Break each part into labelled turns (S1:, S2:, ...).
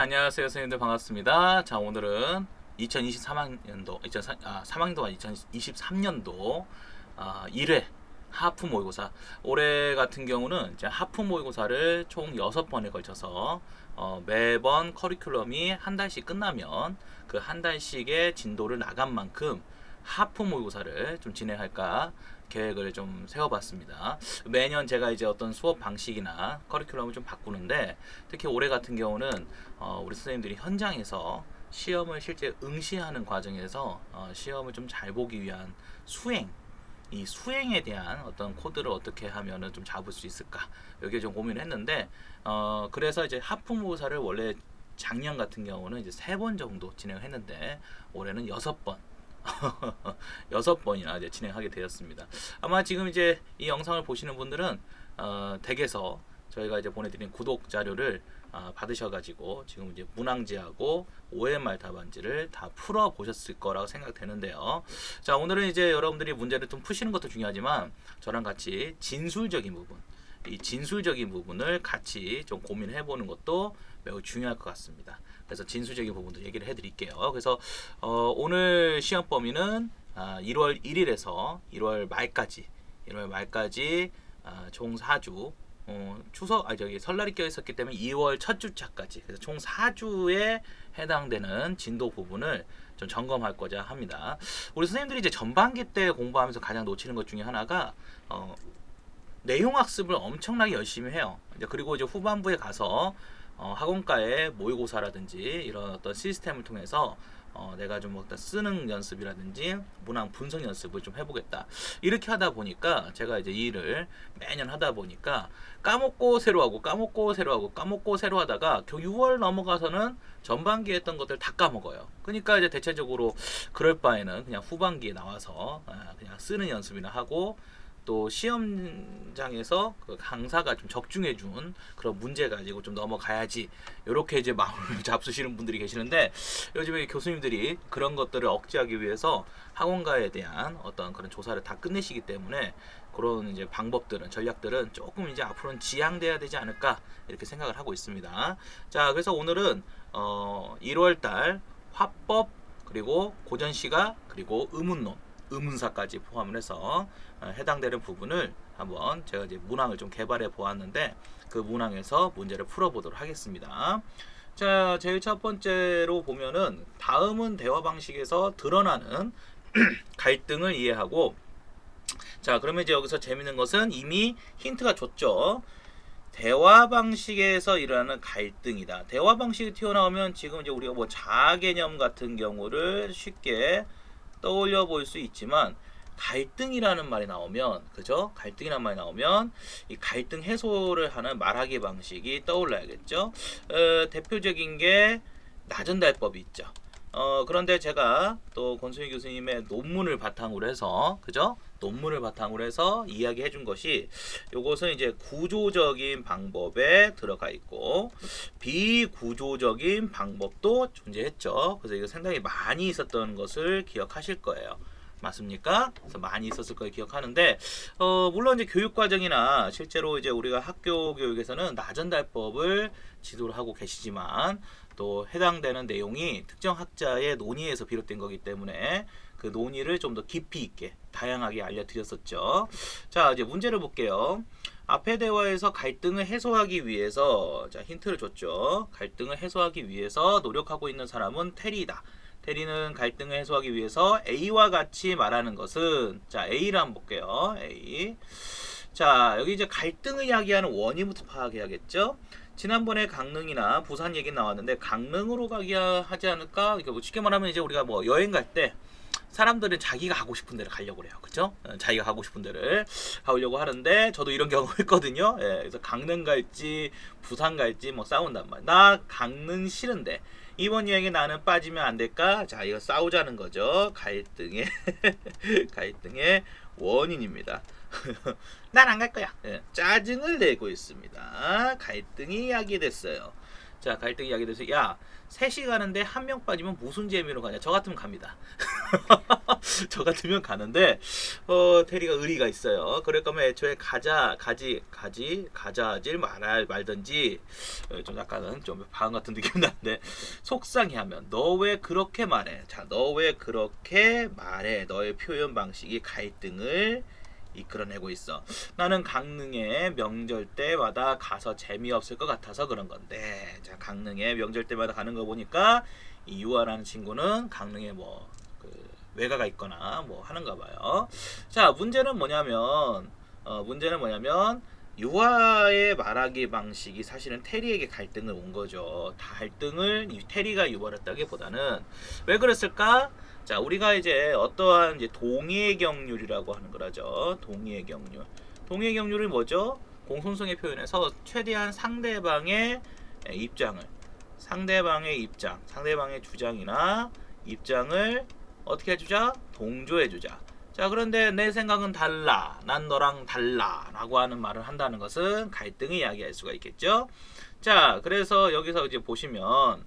S1: 안녕하세요. 선생님들 반갑습니다. 자, 오늘은 2023학년도, 3학년도가 2023년도 1회 하프 모의고사. 올해 같은 경우는 이제 하프 모의고사를 총 6번에 걸쳐서 매번 커리큘럼이 한 달씩 끝나면 그 한 달씩의 진도를 나간 만큼 하프 모의고사를 좀 진행할까 계획을 좀 세워봤습니다. 매년 제가 이제 어떤 수업 방식이나 커리큘럼을 좀 바꾸는데, 특히 올해 같은 경우는 우리 선생님들이 현장에서 시험을 실제 응시하는 과정에서 시험을 좀 잘 보기 위한 수행, 이 수행에 대한 어떤 코드를 어떻게 하면은 좀 잡을 수 있을까, 여기에 좀 고민을 했는데, 그래서 이제 하프모사를 원래 작년 같은 경우는 이제 3번 정도 진행을 했는데, 올해는 6번 6번이나 이제 진행하게 되었습니다. 아마 지금 이제 이 영상을 보시는 분들은 댁에서 저희가 이제 보내드린 구독 자료를 받으셔가지고 지금 이제 문항지하고 OMR 답안지를 다 풀어 보셨을 거라고 생각되는데요. 자, 오늘은 이제 여러분들이 문제를 좀 푸시는 것도 중요하지만 저랑 같이 진술적인 부분, 이 진술적인 부분을 같이 좀 고민해 보는 것도 매우 중요할 것 같습니다. 그래서 진술적인 부분도 얘기를 해드릴게요. 그래서 오늘 시험 범위는 1월 1일에서 1월 말까지 총 4주, 저기 설날이 껴 있었기 때문에 2월 첫 주차까지, 그래서 총 4주에 해당되는 진도 부분을 좀 점검할 거자 합니다. 우리 선생님들이 이제 전반기 때 공부하면서 가장 놓치는 것 중에 하나가 내용 학습을 엄청나게 열심히 해요. 그리고 이제 후반부에 가서 학원가의 모의고사라든지 이런 어떤 시스템을 통해서 내가 좀 어떤 쓰는 연습이라든지 문항 분석 연습을 좀 해보겠다, 이렇게 하다 보니까 제가 이제 이 일을 매년 하다 보니까 까먹고 새로 하고 까먹고 새로 하고 까먹고 새로 하다가 겨 6월 넘어가서는 전반기에 했던 것들 다 까먹어요. 그러니까 이제 대체적으로 그럴 바에는 그냥 후반기에 나와서 그냥 쓰는 연습이나 하고, 또 시험장에서 그 강사가 좀 적중해 준 그런 문제 가지고 좀 넘어가야지, 이렇게 이제 마음을 잡수시는 분들이 계시는데, 요즘에 교수님들이 그런 것들을 억제하기 위해서 학원가에 대한 어떤 그런 조사를 다 끝내시기 때문에 그런 이제 방법들은, 전략들은 조금 이제 앞으로는 지양돼야 되지 않을까, 이렇게 생각을 하고 있습니다. 자, 그래서 오늘은 1월달 화법, 그리고 고전시가, 그리고 의문론, 의문사까지 포함을 해서 해당되는 부분을 한번 제가 이제 문항을 좀 개발해 보았는데, 그 문항에서 문제를 풀어보도록 하겠습니다. 자, 제일 첫 번째로 보면은 다음은 대화 방식에서 드러나는 갈등을 이해하고, 자, 그러면 이제 여기서 재밌는 것은 이미 힌트가 줬죠. 대화 방식에서 일어나는 갈등이다. 대화 방식이 튀어나오면 지금 이제 우리가 뭐 자아 개념 같은 경우를 쉽게 떠올려 볼 수 있지만, 갈등이라는 말이 나오면, 그죠? 갈등이라는 말이 나오면 이 갈등 해소를 하는 말하기 방식이 떠올라야겠죠. 대표적인 게 나전달법이 있죠. 그런데 제가 또 권순희 교수님의 논문을 바탕으로 해서, 그죠? 논문을 바탕으로 해서 이야기해 준 것이, 요것은 이제 구조적인 방법에 들어가 있고 비구조적인 방법도 존재했죠. 그래서 이거 상당히 많이 있었던 것을 기억하실 거예요. 맞습니까? 그래서 많이 있었을 걸 기억하는데, 물론 이제 교육과정이나 실제로 이제 우리가 학교 교육에서는 나전달법을 지도를 하고 계시지만, 또 해당되는 내용이 특정 학자의 논의에서 비롯된 거기 때문에 그 논의를 좀 더 깊이 있게 다양하게 알려드렸었죠. 자, 이제 문제를 볼게요. 앞의 대화에서 갈등을 해소하기 위해서, 자, 힌트를 줬죠. 갈등을 해소하기 위해서 노력하고 있는 사람은 테리다. 테리는 갈등을 해소하기 위해서 A와 같이 말하는 것은, 자, A를 한번 볼게요. A. 자, 여기 이제 갈등을 이야기하는 원인부터 파악해야겠죠. 지난번에 강릉이나 부산 얘기 나왔는데, 강릉으로 가기 하지 않을까? 뭐 쉽게 말하면 이제 우리가 뭐 여행 갈 때 사람들은 자기가 가고 싶은 데를 가려고 그래요. 그죠? 자기가 가고 싶은 데를 가려고 하는데, 저도 이런 경우 했거든요. 예, 그래서 강릉 갈지 부산 갈지 뭐 싸운단 말이야. 나 강릉 싫은데 이번 여행에 나는 빠지면 안 될까? 자, 이거 싸우자는 거죠. 갈등의 갈등의 원인입니다. 난 안 갈 거야. 예, 짜증을 내고 있습니다. 갈등이 야기됐어요. 자, 갈등 이야기 돼서 야, 셋이 가는데 한 명 빠지면 무슨 재미로 가냐? 저 같으면 갑니다. 저 같으면 가는데 테리가 의리가 있어요. 그럴 거면 애초에 가자질 말든지 좀 약간은 좀 방언 같은 느낌 나는데 속상해하면 너 왜 그렇게 말해? 자, 너 왜 그렇게 말해? 너의 표현 방식이 갈등을 이끌어내고 있어. 나는 강릉에 명절 때마다 가서 재미없을 것 같아서 그런 건데, 자, 강릉에 명절 때마다 가는 거 보니까 이 유아라는 친구는 강릉에 뭐 외가가 있거나 뭐 하는가 봐요. 자, 문제는 뭐냐면 유아의 말하기 방식이 사실은 테리에게 갈등을 온 거죠. 갈등을 테리가 유발했다기보다는 왜 그랬을까? 자, 우리가 이제 어떠한 이제 동의경률이라고 하는 거라죠. 동의경률. 동의경률이 뭐죠? 공손성의 표현에서 최대한 상대방의 상대방의 주장이나 입장을 어떻게 해주자? 동조해주자. 자, 그런데 내 생각은 달라, 난 너랑 달라 라고 하는 말을 한다는 것은 갈등을 이야기할 수가 있겠죠. 자, 그래서 여기서 이제 보시면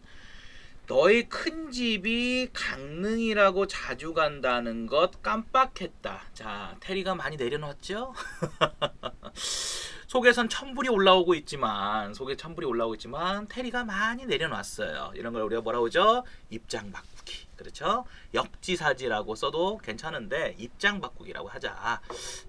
S1: 너희 큰 집이 강릉이라고 자주 간다는 것 깜빡했다. 자, 테리가 많이 내려놨죠? 속에선 천불이 올라오고 있지만 테리가 많이 내려놨어요. 이런 걸 우리가 뭐라고 하죠? 입장 바꾸기. 그렇죠? 역지사지라고 써도 괜찮은데 입장 바꾸기라고 하자.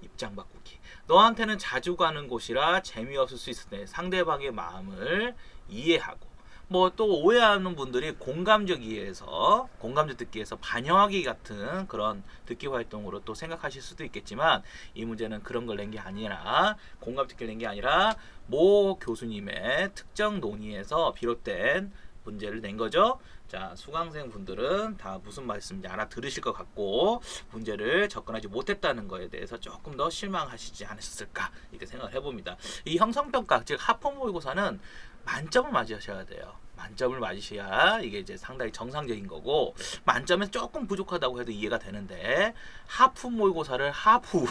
S1: 입장 바꾸기. 너한테는 자주 가는 곳이라 재미없을 수 있을 때 상대방의 마음을 이해하고 뭐 또 오해하는 분들이 공감적 듣기에서 반영하기 같은 그런 듣기 활동으로 또 생각하실 수도 있겠지만 이 문제는 그런 걸 낸 게 아니라 공감 듣기를 낸 게 아니라 모 교수님의 특정 논의에서 비롯된 문제를 낸 거죠. 자, 수강생 분들은 다 무슨 말씀인지 알아들으실 것 같고 문제를 접근하지 못했다는 거에 대해서 조금 더 실망하시지 않으셨을까 이렇게 생각을 해봅니다. 이 형성평가 즉 하품 모의고사는 만점을 맞으셔야 돼요. 만점을 맞으셔야 이게 이제 상당히 정상적인 거고 만점에서 조금 부족하다고 해도 이해가 되는데 하품 모의고사를 하프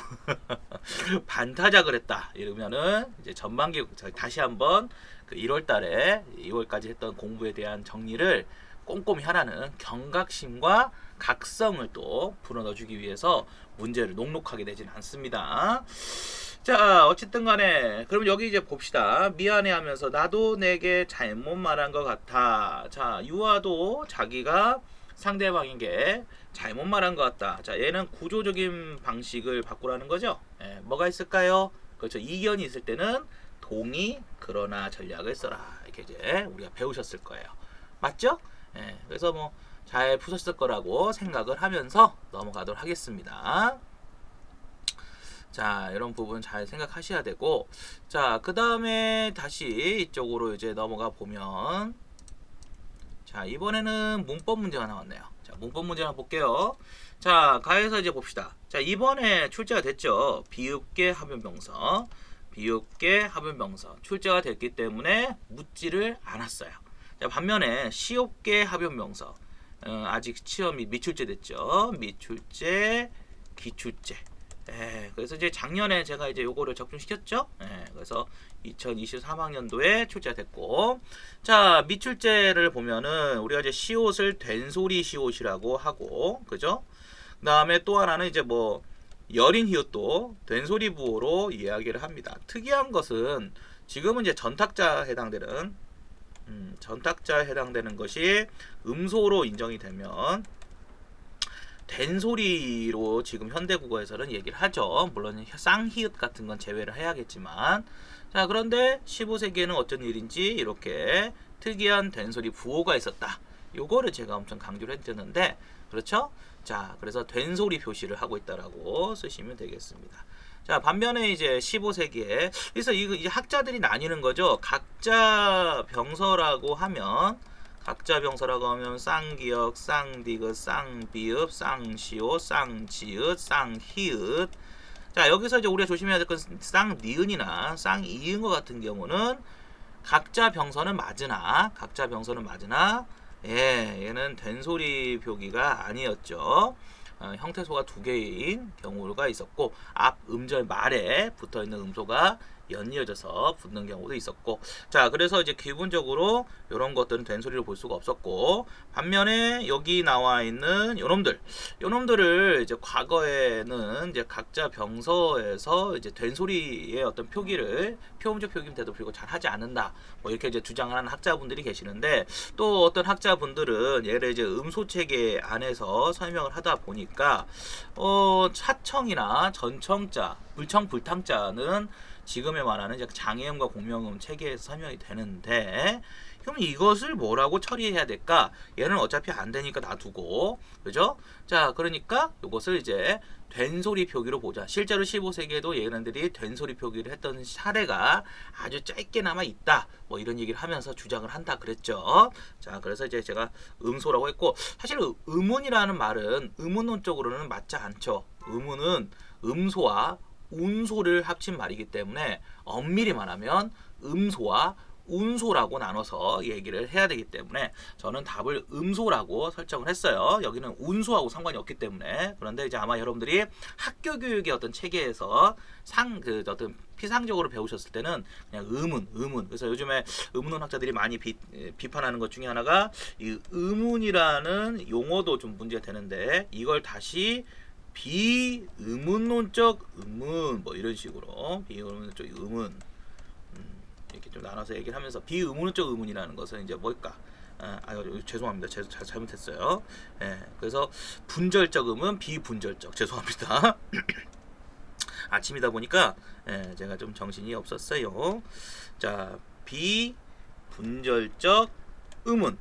S1: 반타작을 했다 이러면은 이제 전반기 다시 한번 그 1월달에 2월까지 했던 공부에 대한 정리를 꼼꼼히 하라는 경각심과 각성을 또 불어넣어주기 위해서 문제를 녹록하게 내지는 않습니다. 자, 어쨌든 간에 그럼 여기 이제 봅시다. 미안해 하면서 나도 내게 잘못 말한 것 같아. 자, 유아도 자기가 상대방에게 잘못 말한 것 같다. 자, 얘는 구조적인 방식을 바꾸라는 거죠. 뭐가 있을까요? 그렇죠. 이견이 있을 때는 동의 그러나 전략을 써라. 이렇게 이제 우리가 배우셨을 거예요. 맞죠? 그래서 뭐 잘 푸셨을 거라고 생각을 하면서 넘어가도록 하겠습니다. 자, 이런 부분 잘 생각하셔야 되고, 자, 그 다음에 다시 이쪽으로 이제 넘어가 보면, 자, 이번에는 문법 문제가 나왔네요. 자, 문법 문제 한번 볼게요. 자, 가에서 이제 봅시다. 자, 이번에 출제가 됐죠. 비읍계 하변명사. 출제가 됐기 때문에 묻지를 않았어요. 자, 반면에 시옵계 하변명사. 아직 시험이 미출제 됐죠. 미출제, 기출제. 그래서 이제 작년에 제가 이제 요거를 적중시켰죠. 그래서 2023학년도에 출제가 됐고, 자, 미출제를 보면은 우리가 이제 시옷을 된소리 시옷이라고 하고, 그죠? 그 다음에 또 하나는 이제 뭐 여린 히읗도 된소리 부호로 이야기를 합니다. 특이한 것은 지금은 이제 전탁자에 해당되는 것이 음소로 인정이 되면 된소리로 지금 현대국어에서는 얘기를 하죠. 물론 쌍히읗 같은 건 제외를 해야겠지만, 자, 그런데 15세기에는 어쩐 일인지 이렇게 특이한 된소리 부호가 있었다. 요거를 제가 엄청 강조를 해드렸는데, 그렇죠? 자, 그래서 된소리 표시를 하고 있다라고 쓰시면 되겠습니다. 자, 반면에 이제 15세기에 그래서 이제 학자들이 나뉘는 거죠. 각자 병서라고 하면 쌍기역, 쌍디귿, 쌍비읍, 쌍시옷, 쌍지읒, 쌍히읗. 자, 여기서 이제 우리가 조심해야 될 건 쌍니은이나 쌍이은과 같은 경우는 각자 병서는 맞으나 얘는 된소리 표기가 아니었죠. 형태소가 두 개인 경우가 있었고 앞 음절 말에 붙어있는 음소가 연이어져서 붙는 경우도 있었고, 자 그래서 이제 기본적으로 이런 것들은 된소리를 볼 수가 없었고, 반면에 여기 나와 있는 요놈들을 이제 과거에는 이제 각자 병서에서 이제 된소리의 어떤 표기를 표음적 표기인데도 불구하고 잘 하지 않는다, 뭐 이렇게 이제 주장하는 학자분들이 계시는데, 또 어떤 학자분들은 얘를 이제 음소 체계 안에서 설명을 하다 보니까 차청이나 전청자, 불청 불탕자는 지금에 말하는 이제 장애음과 공명음 체계에서 설명이 되는데, 그럼 이것을 뭐라고 처리해야 될까? 얘는 어차피 안 되니까 놔두고, 그죠? 자, 그러니까 이것을 이제 된소리 표기로 보자. 실제로 15세기에도 얘네들이 된소리 표기를 했던 사례가 아주 짧게나마 있다, 뭐 이런 얘기를 하면서 주장을 한다 그랬죠. 자, 그래서 이제 제가 음소라고 했고, 사실 음운이라는 말은 음운론적으로는 맞지 않죠. 음운은 음소와 운소를 합친 말이기 때문에 엄밀히 말하면 음소와 운소라고 나눠서 얘기를 해야 되기 때문에 저는 답을 음소라고 설정을 했어요. 여기는 운소하고 상관이 없기 때문에. 그런데 이제 아마 여러분들이 학교 교육의 어떤 체계에서 어떤 피상적으로 배우셨을 때는 그냥 음운. 그래서 요즘에 음운 학자들이 많이 비판하는 것 중에 하나가 이 음운이라는 용어도 좀 문제가 되는데, 이걸 다시 비의문론적 의문, 뭐 이런 식으로 비의문론적 의문, 이렇게 좀 나눠서 얘기를 하면서, 비의문론적 의문이라는 것은 이제 뭘까? 죄송합니다. 제가 잘못했어요. 그래서 분절적 의문, 비분절적, 죄송합니다. 아침이다 보니까 제가 좀 정신이 없었어요. 자, 비분절적 의문.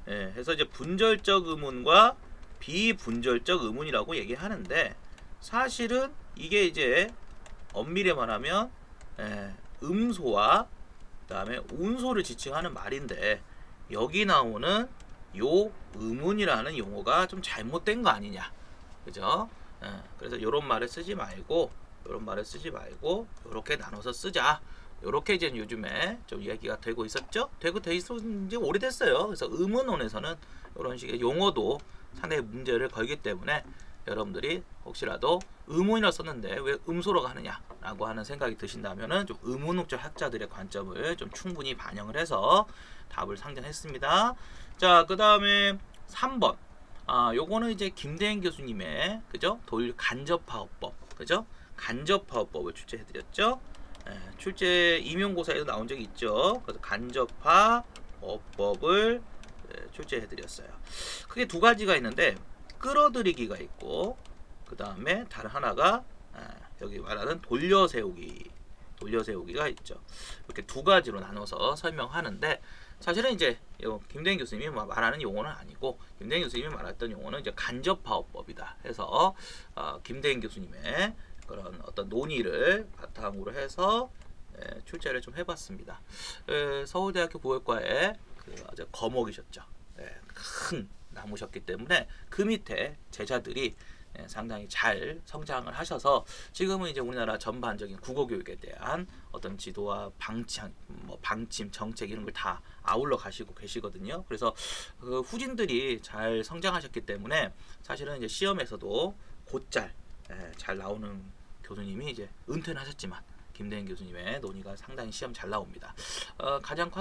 S1: 해서 이제 분절적 의문과 비분절적 의문이라고 얘기하는데, 사실은 이게 이제 엄밀히 말하면 음소와 그다음에 운소를 지칭하는 말인데, 여기 나오는 요 의문이라는 용어가 좀 잘못된 거 아니냐, 그죠? 그래서 요런 말을 쓰지 말고 요렇게 나눠서 쓰자. 요렇게 이제 요즘에 좀 이야기가 되고 있었죠. 돼 있은 지 오래됐어요. 그래서 의문론에서는 이런 식의 용어도 상당히 문제를 걸기 때문에, 여러분들이 혹시라도 의문이라 썼는데 왜 음소로 가느냐라고 하는 생각이 드신다면은 좀 의문학적 학자들의 관점을 좀 충분히 반영을 해서 답을 상정했습니다. 자, 그 다음에 3번. 요거는 이제 김대행 교수님의, 그죠? 간접파업법, 그죠? 간접파업법을 출제해드렸죠. 출제 임용고사에도 나온 적이 있죠. 그래서 간접파업법을 출제해드렸어요. 크게 두 가지가 있는데, 끌어들이기가 있고, 그 다음에 다른 하나가 여기 말하는 돌려세우기가 있죠. 이렇게 두 가지로 나눠서 설명하는데, 사실은 이제 김대행 교수님이 말하는 용어는 아니고, 김대행 교수님이 말했던 용어는 이제 간접파업법이다 해서 김대행 교수님의 그런 어떤 논의를 바탕으로 해서 출제를 좀 해봤습니다. 서울대학교 국어과에 아주 거목이셨죠. 큰 나무셨기 때문에 그 밑에 제자들이 상당히 잘 성장을 하셔서 지금은 이제 우리나라 전반적인 국어 교육에 대한 어떤 지도와 방침, 정책 이런 걸 다 아울러 가시고 계시거든요. 그래서 그 후진들이 잘 성장하셨기 때문에 사실은 이제 시험에서도 곧잘 잘 나오는 교수님이 이제 은퇴는 하셨지만, 김대행 교수님의 논의가 상당히 시험 잘 나옵니다. 가장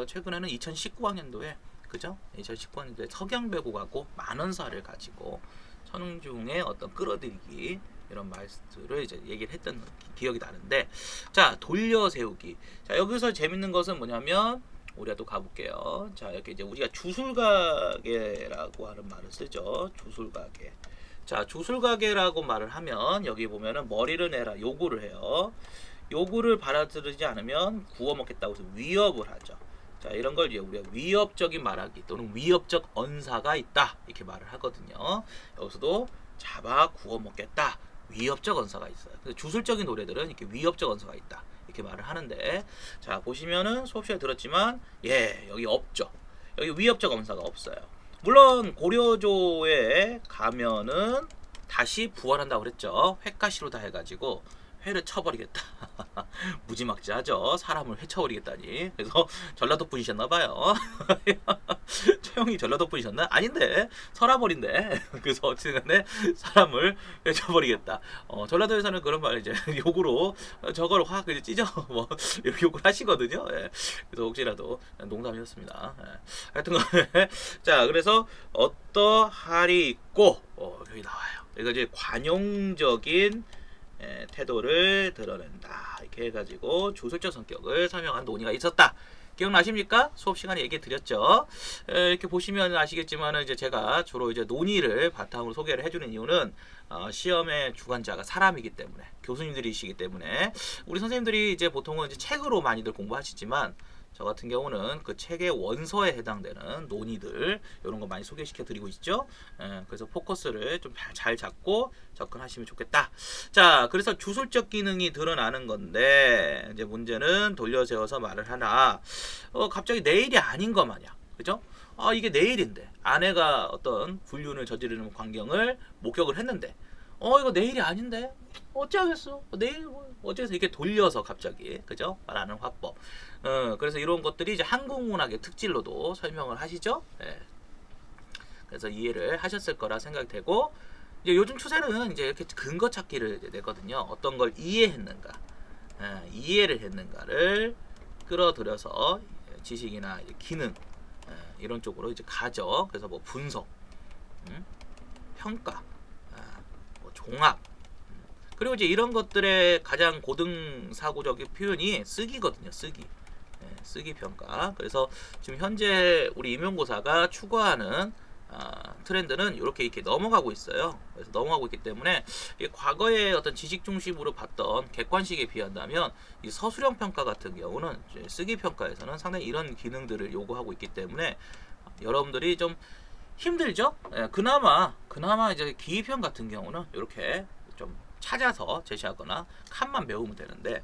S1: 최근에는 2019학년도에 그죠? 2019년도에 석양배국하고 만원사를 가지고 천중의 어떤 끌어들이기 이런 말들을 이제 얘기를 했던 기억이 나는데, 자, 돌려세우기. 자, 여기서 재밌는 것은 뭐냐면, 우리가 또 가볼게요. 자, 이렇게 이제 우리가 주술가게라고 하는 말을 쓰죠. 주술가게. 자, 주술가게라고 말을 하면 여기 보면은 머리를 내라 요구를 해요. 요구를 받아들이지 않으면 구워 먹겠다고 해서 위협을 하죠. 자, 이런 걸 이제 우리가 위협적인 말하기 또는 위협적 언사가 있다 이렇게 말을 하거든요. 여기서도 잡아 구워 먹겠다, 위협적 언사가 있어요. 그래서 주술적인 노래들은 이렇게 위협적 언사가 있다 이렇게 말을 하는데, 자 보시면은 수업 시간에 들었지만 여기 없죠. 여기 위협적 언사가 없어요. 물론 고려조에 가면은 다시 부활한다고 그랬죠. 회가시로다 해가지고 회를 쳐버리겠다. 무지막지하죠. 사람을 회 쳐버리겠다니. 그래서 전라도 분이셨나봐요. 형이 전라도 분이셨나? 아닌데 서라버린데. 그래서 어쨌든 사람을 해쳐버리겠다. 전라도에서는 그런 말 이제 욕으로 저걸 확 이제 찢어 뭐 이렇게 욕을 하시거든요. 예. 그래서 혹시라도 농담이었습니다. 예. 하여튼간에 자 그래서 어떠하리 있고 여기 나와요. 이거 이제 관용적인 태도를 드러낸다 이렇게 해가지고 주술적 성격을 설명한 논의가 있었다. 기억나십니까? 수업 시간에 얘기 드렸죠. 이렇게 보시면 아시겠지만 이제 제가 주로 이제 논의를 바탕으로 소개를 해주는 이유는 시험의 주관자가 사람이기 때문에 교수님들이시기 때문에 우리 선생님들이 이제 보통은 이제 책으로 많이들 공부하시지만 저 같은 경우는 그 책의 원서에 해당되는 논의들 이런 거 많이 소개시켜 드리고 있죠. 그래서 포커스를 좀 잘 잡고 접근하시면 좋겠다. 자, 그래서 주술적 기능이 드러나는 건데 이제 문제는 돌려세워서 말을 하나 갑자기 내일이 아닌 것 마냥 그죠? 이게 내일인데 아내가 어떤 불륜을 저지르는 광경을 목격을 했는데 이거 내일이 아닌데 어찌하겠어 내일 뭐 어째서 이렇게 돌려서 갑자기 그죠 말하는 화법 그래서 이런 것들이 이제 한국 문학의 특질로도 설명을 하시죠. 그래서 이해를 하셨을 거라 생각이 되고 이제 요즘 추세는 이제 이렇게 근거 찾기를 이제 내거든요. 어떤 걸 이해했는가 이해를 했는가를 끌어들여서 지식이나 이제 기능 이런 쪽으로 이제 가죠. 그래서 뭐 분석 평가 종합 그리고 이제 이런 것들의 가장 고등 사고적인 표현이 쓰기거든요. 쓰기 평가. 그래서 지금 현재 우리 임용고사가 추구하는 트렌드는 이렇게 넘어가고 있어요. 그래서 넘어가고 있기 때문에 과거의 어떤 지식 중심으로 봤던 객관식에 비한다면 이 서술형 평가 같은 경우는 쓰기 평가에서는 상당히 이런 기능들을 요구하고 있기 때문에 여러분들이 좀 힘들죠? 그나마 이제 기입형 같은 경우는 이렇게 좀 찾아서 제시하거나 칸만 배우면 되는데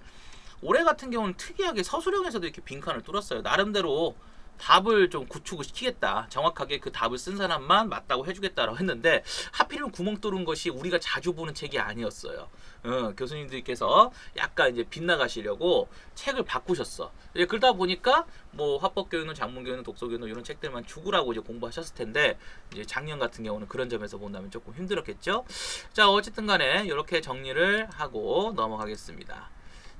S1: 올해 같은 경우는 특이하게 서술형에서도 이렇게 빈칸을 뚫었어요. 나름대로 답을 좀 구축을 시키겠다. 정확하게 그 답을 쓴 사람만 맞다고 해주겠다라고 했는데 하필이면 구멍 뚫은 것이 우리가 자주 보는 책이 아니었어요. 교수님들께서 약간 이제 빗나가시려고 책을 바꾸셨어. 이제 그러다 보니까 뭐 화법교육은 장문교육은 독서교육은 이런 책들만 죽으라고 이제 공부하셨을 텐데 이제 작년 같은 경우는 그런 점에서 본다면 조금 힘들었겠죠. 자 어쨌든 간에 이렇게 정리를 하고 넘어가겠습니다.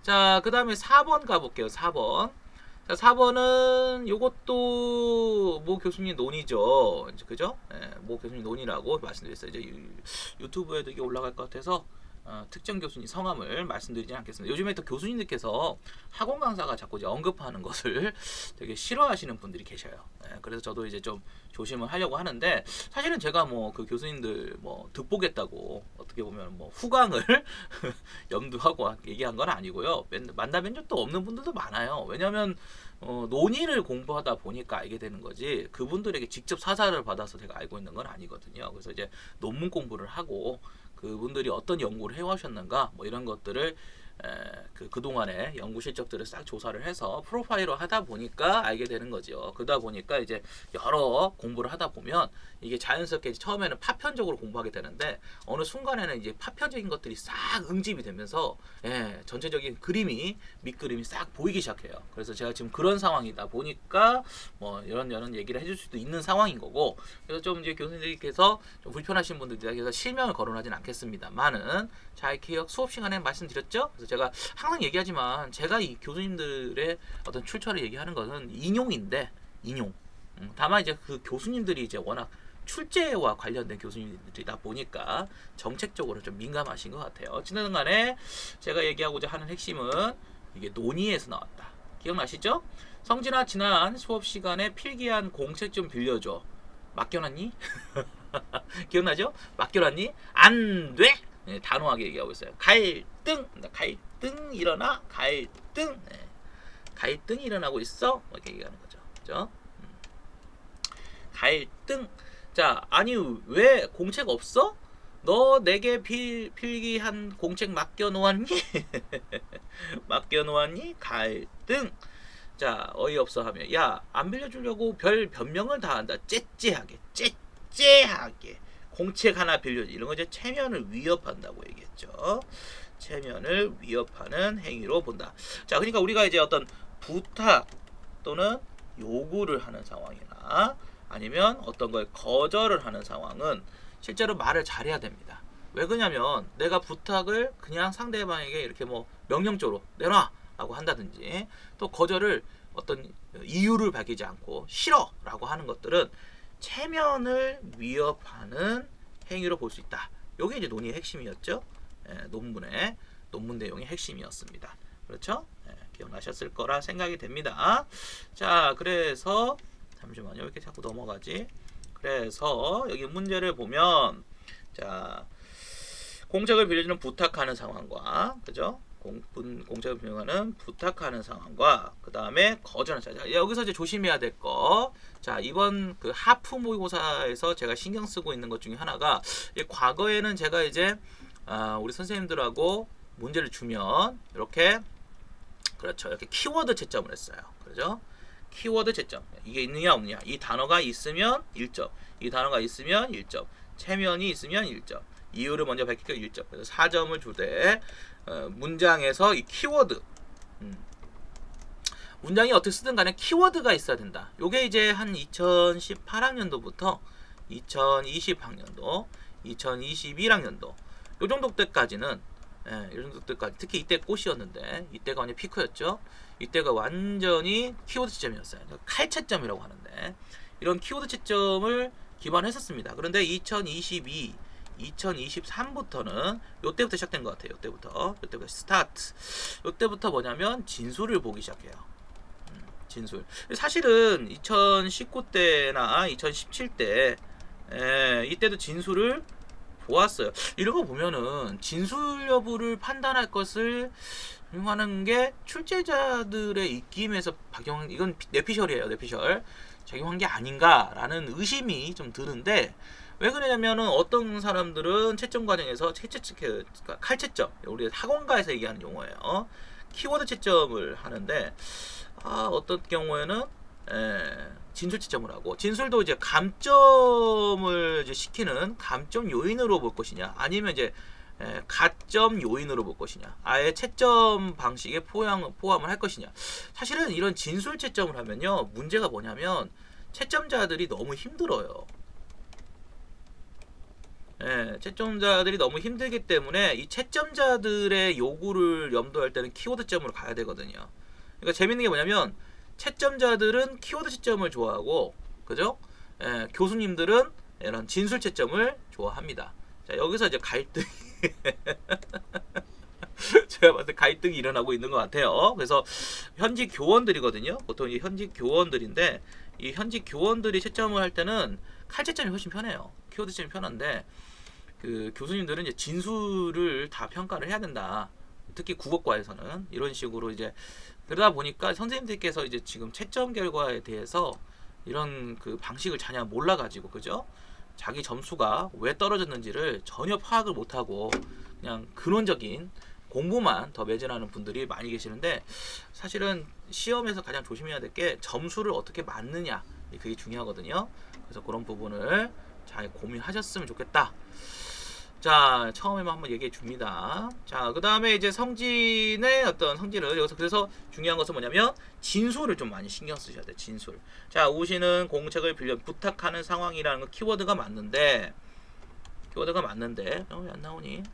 S1: 자 그 다음에 4번 가볼게요. 4번. 자, 4번은 요것도 모 교수님 논의죠. 그죠? 모 교수님 논의라고 말씀드렸어요. 이제 유튜브에도 이게 올라갈 것 같아서 특정 교수님 성함을 말씀드리지 않겠습니다. 요즘에 또 교수님들께서 학원 강사가 자꾸 이제 언급하는 것을 되게 싫어하시는 분들이 계셔요. 그래서 저도 이제 좀 조심을 하려고 하는데 사실은 제가 뭐 그 교수님들 뭐 득보겠다고 어떻게 보면 뭐 후광을 염두하고 얘기한 건 아니고요. 만나뵌 적도 없는 분들도 많아요. 왜냐하면 논의를 공부하다 보니까 알게 되는 거지 그분들에게 직접 사사를 받아서 제가 알고 있는 건 아니거든요. 그래서 이제 논문 공부를 하고 그분들이 어떤 연구를 해오셨는가 뭐 이런 것들을 그동안의 연구 실적들을 싹 조사를 해서 프로파일을 하다 보니까 알게 되는 거죠. 그러다 보니까 이제 여러 공부를 하다 보면 이게 자연스럽게 처음에는 파편적으로 공부하게 되는데 어느 순간에는 이제 파편적인 것들이 싹 응집이 되면서 전체적인 그림이 밑그림이 싹 보이기 시작해요. 그래서 제가 지금 그런 상황이다 보니까 뭐 이런 얘기를 해줄 수도 있는 상황인 거고 그래서 좀 이제 교수님들께서 좀 불편하신 분들에 대해서 실명을 거론하진 않겠습니다만은 잘 기억 수업 시간에 말씀드렸죠. 그래서 제가 항상 얘기하지만 제가 이 교수님들의 어떤 출처를 얘기하는 것은 인용인데 인용. 다만 이제 그 교수님들이 이제 워낙 출제와 관련된 교수님들이다 보니까 정책적으로 좀 민감하신 것 같아요. 어찌든 간에 제가 얘기하고자 하는 핵심은 이게 논의에서 나왔다. 기억나시죠? 성진아 지난 수업 시간에 필기한 공책 좀 빌려줘. 맡겨놨니? 기억나죠? 맡겨놨니? 안 돼! 단호하게 얘기하고 있어요. 갈등! 일어나! 갈등! 갈등이 일어나고 있어? 이렇게 얘기하는 거죠. 그죠? 갈등! 자, 아니 왜 공책 없어? 너 내게 필기한 공책 맡겨놓았니? 맡겨놓았니? 갈등! 자, 어이없어 하면 야, 안 빌려주려고 별 변명을 다 한다. 째째하게 공책 하나 빌려줘. 이런 거 이제 체면을 위협한다고 얘기했죠. 체면을 위협하는 행위로 본다. 자, 그러니까 우리가 이제 어떤 부탁 또는 요구를 하는 상황이나 아니면 어떤 걸 거절을 하는 상황은 실제로 말을 잘해야 됩니다. 왜 그러냐면 내가 부탁을 그냥 상대방에게 이렇게 뭐 명령적으로 내놔라고 한다든지 또 거절을 어떤 이유를 밝히지 않고 싫어라고 하는 것들은 체면을 위협하는 행위로 볼 수 있다. 이게 이제 논의의 핵심이었죠. 논문 내용의 핵심이었습니다. 그렇죠? 기억나셨을 거라 생각이 됩니다. 자, 그래서 잠시만요. 왜 이렇게 자꾸 넘어가지? 그래서 여기 문제를 보면 자, 공적을 빌려주는 부탁하는 상황과 그죠? 공적을 빌려가는 부탁하는 상황과 그 다음에 거절하는 상황. 여기서 이제 조심해야 될 거. 자, 이번 그 하프 모의고사에서 제가 신경 쓰고 있는 것 중에 하나가 과거에는 제가 이제 우리 선생님들하고 문제를 주면 이렇게 그렇죠. 이렇게 키워드 채점을 했어요. 그죠? 키워드 채점. 이게 있느냐 없느냐. 이 단어가 있으면 1점. 이 단어가 있으면 1점. 체면이 있으면 1점. 이유를 먼저 밝히고 1점. 그래서 4점을 주되 문장에서 이 키워드 문장이 어떻게 쓰든 간에 키워드가 있어야 된다. 요게 이제 한 2018학년도부터 2020학년도, 2021학년도 요 정도 때까지는 이 정도 때까지 특히 이때 꽃이었는데 이때가 완전 피크였죠. 이때가 완전히 키워드 채점이었어요. 칼 채점이라고 하는데 이런 키워드 채점을 기반했었습니다. 그런데 2022, 2023부터는 요때부터 시작된 것 같아요. 요때부터 스타트. 요때부터 뭐냐면 진술을 보기 시작해요. 진술. 사실은 2019 때나 2017 때 이때도 진술을 보았어요. 이런 거 보면은 진술 여부를 판단할 것을 적용하는 게 출제자들의 입김에서 이건 뇌피셜이에요. 뇌피셜 적용한 게 아닌가라는 의심이 좀 드는데 왜 그러냐면은 어떤 사람들은 채점 과정에서 칼채점, 우리 학원가에서 얘기하는 용어예요. 키워드 채점을 하는데 어떤 경우에는 진술 채점을 하고 진술도 이제 감점을 이제 시키는 감점 요인으로 볼 것이냐 아니면 이제 가점 요인으로 볼 것이냐 아예 채점 방식에 포함을 할 것이냐. 사실은 이런 진술 채점을 하면요 문제가 뭐냐면 채점자들이 너무 힘들어요. 채점자들이 너무 힘들기 때문에 이 채점자들의 요구를 염두할 때는 키워드 채점으로 가야 되거든요. 그러니까 재밌는 게 뭐냐면 채점자들은 키워드 채점을 좋아하고 그죠? 교수님들은 이런 진술 채점을 좋아합니다. 자, 여기서 이제 갈등이 제가 봤을 때 갈등이 일어나고 있는 것 같아요. 그래서 현직 교원들이거든요. 보통 이 현직 교원들인데 이 현직 교원들이 채점을 할 때는 칼 채점이 훨씬 편해요. 키워드 채점이 편한데 그 교수님들은 이제 진술을 다 평가를 해야 된다. 특히 국어과에서는 이런 식으로 이제 그러다 보니까 선생님들께서 이제 지금 채점 결과에 대해서 이런 그 방식을 전혀 몰라가지고 그죠? 자기 점수가 왜 떨어졌는지를 전혀 파악을 못하고 그냥 근원적인 공부만 더 매진하는 분들이 많이 계시는데 사실은 시험에서 가장 조심해야 될 게 점수를 어떻게 맞느냐 그게 중요하거든요. 그래서 그런 부분을 잘 고민하셨으면 좋겠다. 자, 처음에만 한번 얘기해 줍니다. 자, 그 다음에 이제 성진의 어떤 성질을 여기서 그래서 중요한 것은 뭐냐면 진술을 좀 많이 신경 쓰셔야 돼. 진술. 자, 우시는 공책을 빌려 부탁하는 상황이라는 거 키워드가 맞는데 왜 안 나오니?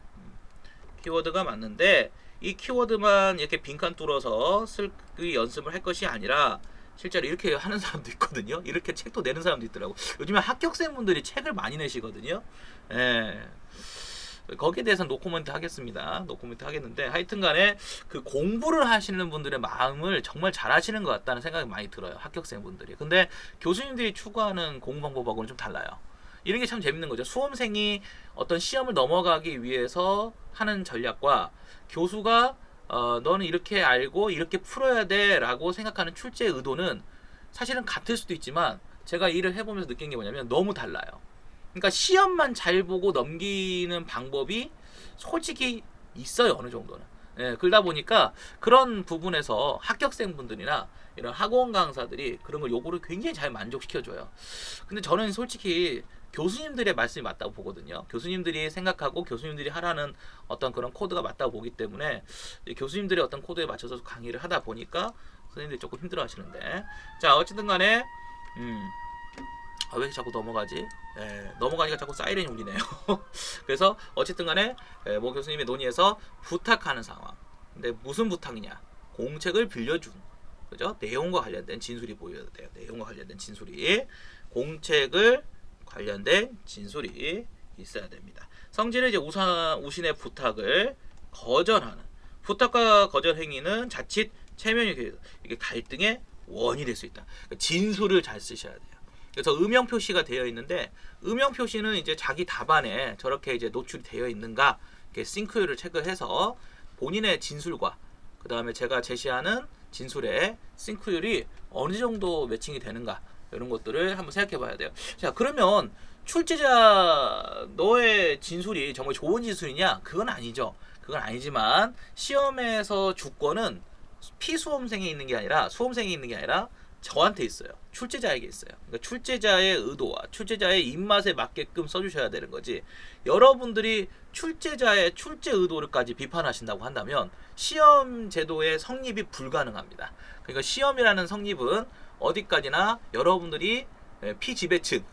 S1: 키워드가 맞는데 이 키워드만 이렇게 빈칸 뚫어서 쓸기 연습을 할 것이 아니라 실제로 이렇게 하는 사람도 있거든요. 이렇게 책도 내는 사람도 있더라고. 요즘에 합격생분들이 책을 많이 내시거든요. 거기에 대해서는 노코멘트 하겠습니다. 노코멘트 하겠는데 하여튼간에 그 공부를 하시는 분들의 마음을 정말 잘 하시는 것 같다는 생각이 많이 들어요. 합격생분들이. 근데 교수님들이 추구하는 공부 방법하고는 좀 달라요. 이런 게 참 재밌는 거죠. 수험생이 어떤 시험을 넘어가기 위해서 하는 전략과 교수가 너는 이렇게 알고 이렇게 풀어야 돼 라고 생각하는 출제 의도는 사실은 같을 수도 있지만 제가 일을 해보면서 느낀 게 뭐냐면 너무 달라요. 그러니까 시험만 잘 보고 넘기는 방법이 솔직히 있어요. 어느 정도는. 그러다 보니까 그런 부분에서 합격생분들이나 이런 학원 강사들이 그런 걸 요구를 굉장히 잘 만족시켜줘요. 근데 저는 솔직히 교수님들의 말씀이 맞다고 보거든요. 교수님들이 생각하고 교수님들이 하라는 어떤 그런 코드가 맞다고 보기 때문에 교수님들의 어떤 코드에 맞춰서 강의를 하다 보니까 선생님들이 조금 힘들어 하시는데 자 어쨌든 간에 아, 왜 자꾸 넘어가지? 넘어가니까 자꾸 사이렌이 울리네요. 그래서 어쨌든 간에 모 교수님의 논의에서 부탁하는 상황. 근데 무슨 부탁이냐? 공책을 빌려준, 그죠? 내용과 관련된 진술이 보여야 돼요. 내용과 관련된 진술이, 공책을 관련된 진술이 있어야 됩니다. 성질은 이제 우신의 부탁을 거절하는, 부탁과 거절 행위는 자칫 체면이 이게 갈등의 원인이 될 수 있다. 그러니까 진술을 잘 쓰셔야 돼요. 그래서 음영 표시가 되어 있는데, 음영 표시는 이제 자기 답안에 저렇게 이제 노출이 되어 있는가, 이렇게 싱크율을 체크해서 본인의 진술과 그 다음에 제가 제시하는 진술의 싱크율이 어느 정도 매칭이 되는가, 이런 것들을 한번 생각해 봐야 돼요. 자, 그러면 출제자 너의 진술이 정말 좋은 진술이냐? 그건 아니죠. 그건 아니지만 시험에서 주권은 피수험생에 있는 게 아니라, 수험생에 있는 게 아니라 저한테 있어요. 출제자에게 있어요. 그러니까 출제자의 의도와 출제자의 입맛에 맞게끔 써주셔야 되는 거지. 여러분들이 출제자의 출제 의도를까지 비판하신다고 한다면 시험 제도의 성립이 불가능합니다. 그러니까 시험이라는 성립은 어디까지나 여러분들이 피지배층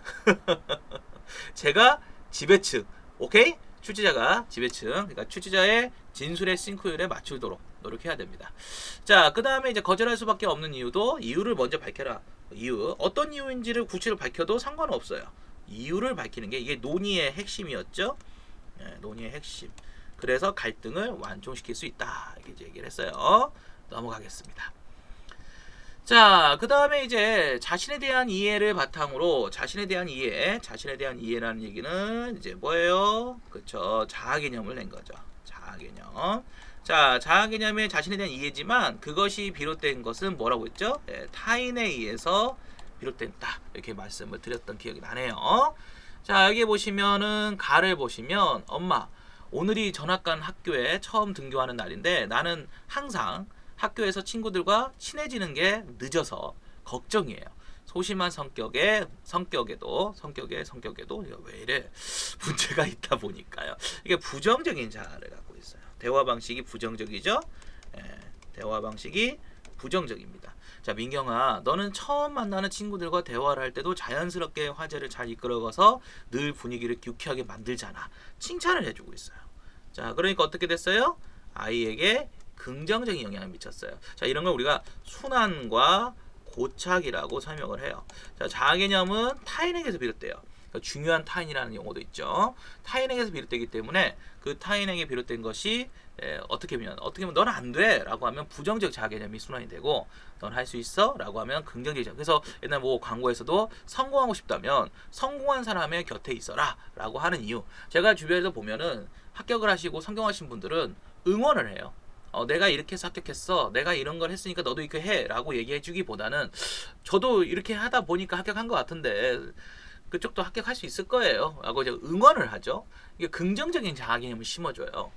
S1: 제가 지배층, 오케이? 출제자가 지배층, 그러니까 출제자의 진술의 싱크율에 맞추도록 노력해야 됩니다. 자, 그 다음에 이제 거절할 수밖에 없는 이유도, 이유를 먼저 밝혀라. 이유, 어떤 이유인지를 구체로 밝혀도 상관은 없어요. 이유를 밝히는 게 이게 논의의 핵심이었죠. 논의의 핵심. 그래서 갈등을 완충시킬 수 있다, 이렇게 이제 얘기를 했어요. 넘어가겠습니다. 자, 그 다음에 이제 자신에 대한 이해를 바탕으로, 자신에 대한 이해라는 얘기는 이제 뭐예요? 그쵸, 자아개념을 낸 거죠. 자아개념. 자, 자아개념의 자신에 대한 이해지만 그것이 비롯된 것은 뭐라고 했죠? 타인에 의해서 비롯된다, 이렇게 말씀을 드렸던 기억이 나네요. 자, 여기 보시면은 가를 보시면, 엄마, 오늘이 전학간 학교에 처음 등교하는 날인데 나는 항상 학교에서 친구들과 친해지는 게 늦어서 걱정이에요. 소심한 성격에도 이거 왜 이래? 문제가 있다 보니까요. 이게 부정적인 자아를 갖고 있어요. 대화 방식이 부정적이죠. 대화 방식이 부정적입니다. 자, 민경아, 너는 처음 만나는 친구들과 대화를 할 때도 자연스럽게 화제를 잘 이끌어가서 늘 분위기를 유쾌하게 만들잖아. 칭찬을 해주고 있어요. 자, 그러니까 어떻게 됐어요? 아이에게 긍정적인 영향을 미쳤어요. 자, 이런 걸 우리가 순환과 고착이라고 설명을 해요. 자, 자아개념은 타인에게서 비롯돼요. 그러니까 중요한 타인이라는 용어도 있죠. 타인에게서 비롯되기 때문에 그 타인에게 비롯된 것이 어떻게 보면 넌 안 돼 라고 하면 부정적 자아개념이 순환이 되고, 넌 할 수 있어 라고 하면 긍정적. 그래서 옛날 뭐 광고에서도 성공하고 싶다면 성공한 사람의 곁에 있어라 라고 하는 이유. 제가 주변에서 보면은 합격을 하시고 성공하신 분들은 응원을 해요. 내가 이렇게 해서 합격했어, 내가 이런 걸 했으니까 너도 이렇게 해 라고 얘기해 주기보다는, 저도 이렇게 하다 보니까 합격한 것 같은데 그쪽도 합격할 수 있을 거예요 라고 이제 응원을 하죠. 이게 긍정적인 자아개념을 심어줘요.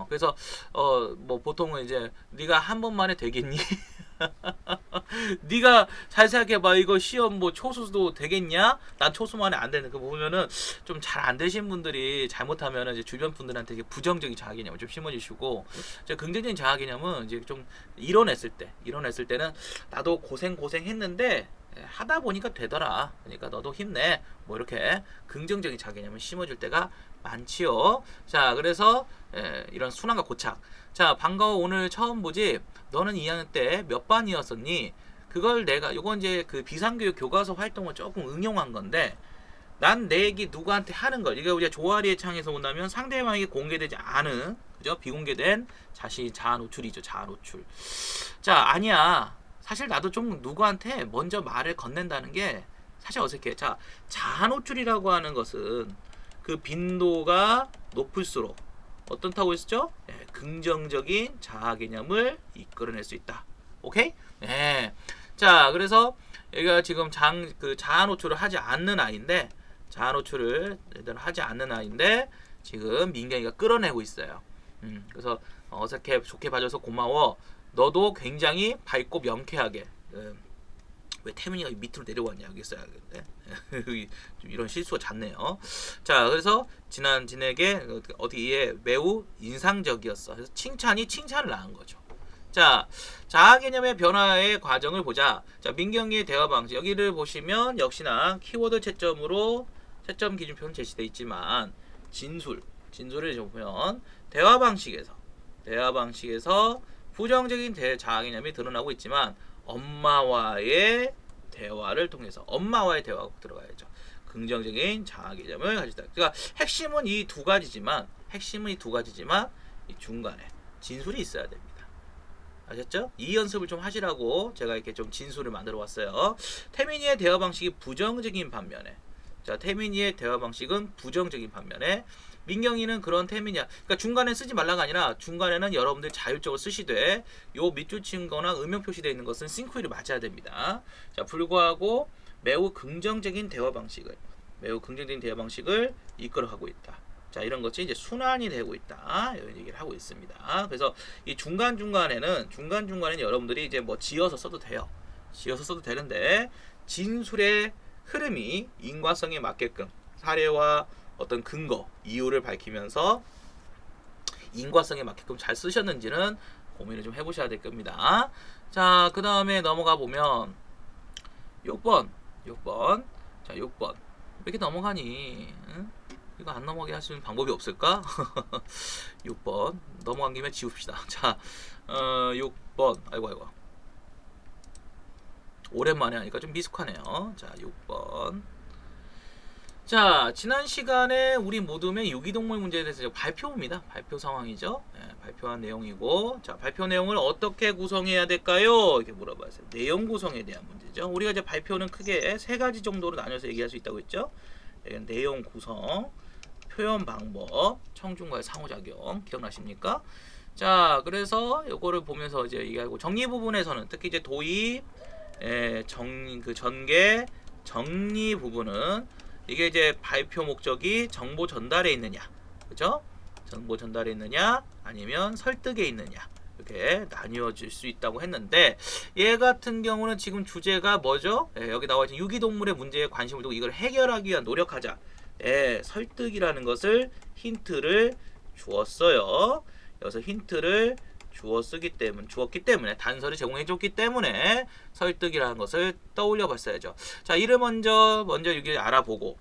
S1: 그래서 뭐 보통은 이제 네가 한 번만에 되겠니? 네가 잘 생각해봐, 이거 시험 뭐 초수도 되겠냐? 난 초수만에 안 되는 거 보면은 좀 잘 안 되신 분들이 잘못하면은 이제 주변 분들한테 이제 부정적인 자아개념을 좀 심어주시고, 이제 긍정적인 자아개념은 이제 좀 이뤄냈을 때는 나도 고생했는데 하다 보니까 되더라, 그러니까 너도 힘내, 뭐 이렇게 긍정적인 자아개념을 심어줄 때가 많지요. 자, 그래서 이런 순환과 고착. 자, 반가워, 오늘 처음 보지? 너는 2학년 때 몇 반이었었니? 그걸 내가, 요건 이제 그 비상교육 교과서 활동을 조금 응용한 건데, 난 내 얘기 누구한테 하는 걸, 이게 우리가 조아리의 창에서 본다면 상대방에게 공개되지 않은, 그죠? 비공개된 자신 자아 노출이죠. 자아 노출. 자, 아니야, 사실 나도 좀 누구한테 먼저 말을 건넨다는 게 사실 어색해. 자, 자아 노출이라고 하는 것은 그 빈도가 높을수록 어떻다고 했었죠? 긍정적인 자아 개념을 이끌어낼 수 있다. 오케이? 네. 자, 그래서 얘가 지금 자아 노출을 하지 않는 아이인데, 지금 민경이가 끌어내고 있어요. 그래서 어색해, 좋게 봐줘서 고마워. 너도 굉장히 밝고 명쾌하게. 왜 태민이가 밑으로 내려왔냐, 여기 써야겠네. 좀 이런 실수가 잦네요. 자, 그래서 진에게 어디에 매우 인상적이었어. 그래서 칭찬이 칭찬을 낳은 거죠. 자, 자아 개념의 변화의 과정을 보자. 자, 민경이의 대화 방식. 여기를 보시면 역시나 키워드 채점으로 채점 기준표는 제시되어 있지만 진술을 보면 대화 방식에서 부정적인 자아 개념이 드러나고 있지만 엄마와의 대화를 통해서 엄마와의 대화가 들어가야죠. 긍정적인 자아 개념을 가지다. 그러니까 핵심은 이 두 가지지만 이 중간에 진술이 있어야 됩니다. 아셨죠? 이 연습을 좀 하시라고 제가 이렇게 좀 진술을 만들어 왔어요. 태민이의 대화 방식이 부정적인 반면에 태민이의 대화 방식은 부정적인 반면에 민경이는 그런 태민이야. 그러니까 중간에 쓰지 말라가 아니라 중간에는 여러분들 자율적으로 쓰시되 요 밑줄 치는 거나 음영 표시되어 있는 것은 싱크율이 맞아야 됩니다. 자, 불구하고 매우 긍정적인 대화 방식을 이끌어가고 있다. 자, 이런 것이 이제 순환이 되고 있다. 이런 얘기를 하고 있습니다. 그래서 이 중간중간에는 여러분들이 이제 뭐 지어서 써도 돼요. 지어서 써도 되는데 진술의 흐름이 인과성에 맞게끔 사례와 어떤 근거, 이유를 밝히면서 인과성에 맞게끔 잘 쓰셨는지는 고민을 좀 해보셔야 될 겁니다. 자, 그 다음에 넘어가 보면 6번. 자, 6번. 왜 이렇게 넘어가니? 응? 이거 안 넘어가게 할 수 있는 방법이 없을까? 6번. 넘어간 김에 지웁시다. 자, 6번. 아이고. 오랜만에 하니까 좀 미숙하네요. 자, 6번. 자, 지난 시간에 우리 모둠의 유기동물 문제에 대해서 발표입니다. 발표 상황이죠. 네, 발표한 내용이고, 자, 발표 내용을 어떻게 구성해야 될까요? 이렇게 물어봤어요. 내용 구성에 대한 문제죠. 우리가 이제 발표는 크게 세 가지 정도로 나눠서 얘기할 수 있다고 했죠. 내용 구성, 표현 방법, 청중과의 상호작용 기억나십니까? 자, 그래서 요거를 보면서 이제 얘기하고 정리 부분에서는 특히 이제 도입, 전개, 정리 부분은 이게 이제 발표 목적이 정보 전달에 있느냐, 그죠? 정보 전달에 있느냐, 아니면 설득에 있느냐, 이렇게 나뉘어질 수 있다고 했는데 얘 같은 경우는 지금 주제가 뭐죠? 여기 나와 있는 유기동물의 문제에 관심을 두고 이걸 해결하기 위한 노력하자. 설득이라는 것을 힌트를 주었어요. 여기서 힌트를 주었기 때문에 단서를 제공해줬기 때문에 설득이라는 것을 떠올려 봤어야죠. 자, 이를 먼저 여기 알아보고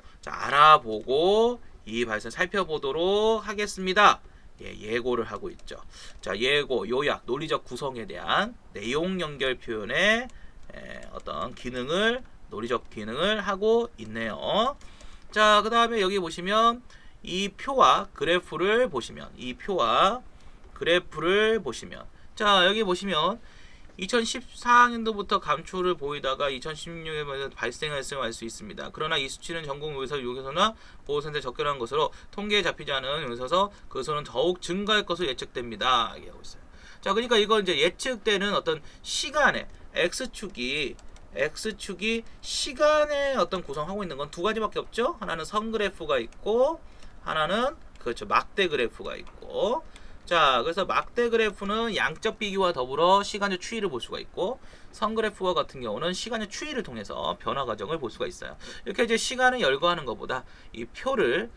S1: 이 발설 살펴보도록 하겠습니다. 예고를 하고 있죠. 자, 예고, 요약, 논리적 구성에 대한 내용 연결 표현의 어떤 논리적 기능을 하고 있네요. 자, 그 다음에 여기 보시면 이 표와 그래프를 보시면 자, 여기 보시면 2014년도부터 감초를 보이다가 2016년에 발생했음을 알 수 있습니다. 그러나 이 수치는 전국 요기소나 보호센터에 접견한 것으로 통계에 잡히지 않은 요기소서 그 수는 더욱 증가할 것으로 예측됩니다. 얘기하고 있어요. 자, 그러니까 이건 이제 예측되는 어떤 시간의 X축이 시간의 어떤 구성하고 있는 건 두 가지밖에 없죠. 하나는 선 그래프가 있고 하나는 그렇죠, 막대 그래프가 있고. 자, 그래서 막대 그래프는 양적 비교와 더불어 시간의 추이를 볼 수가 있고 선 그래프와 같은 경우는 시간의 추이를 통해서 변화 과정을 볼 수가 있어요. 이렇게 이제 시간을 열거하는 것보다 이 표를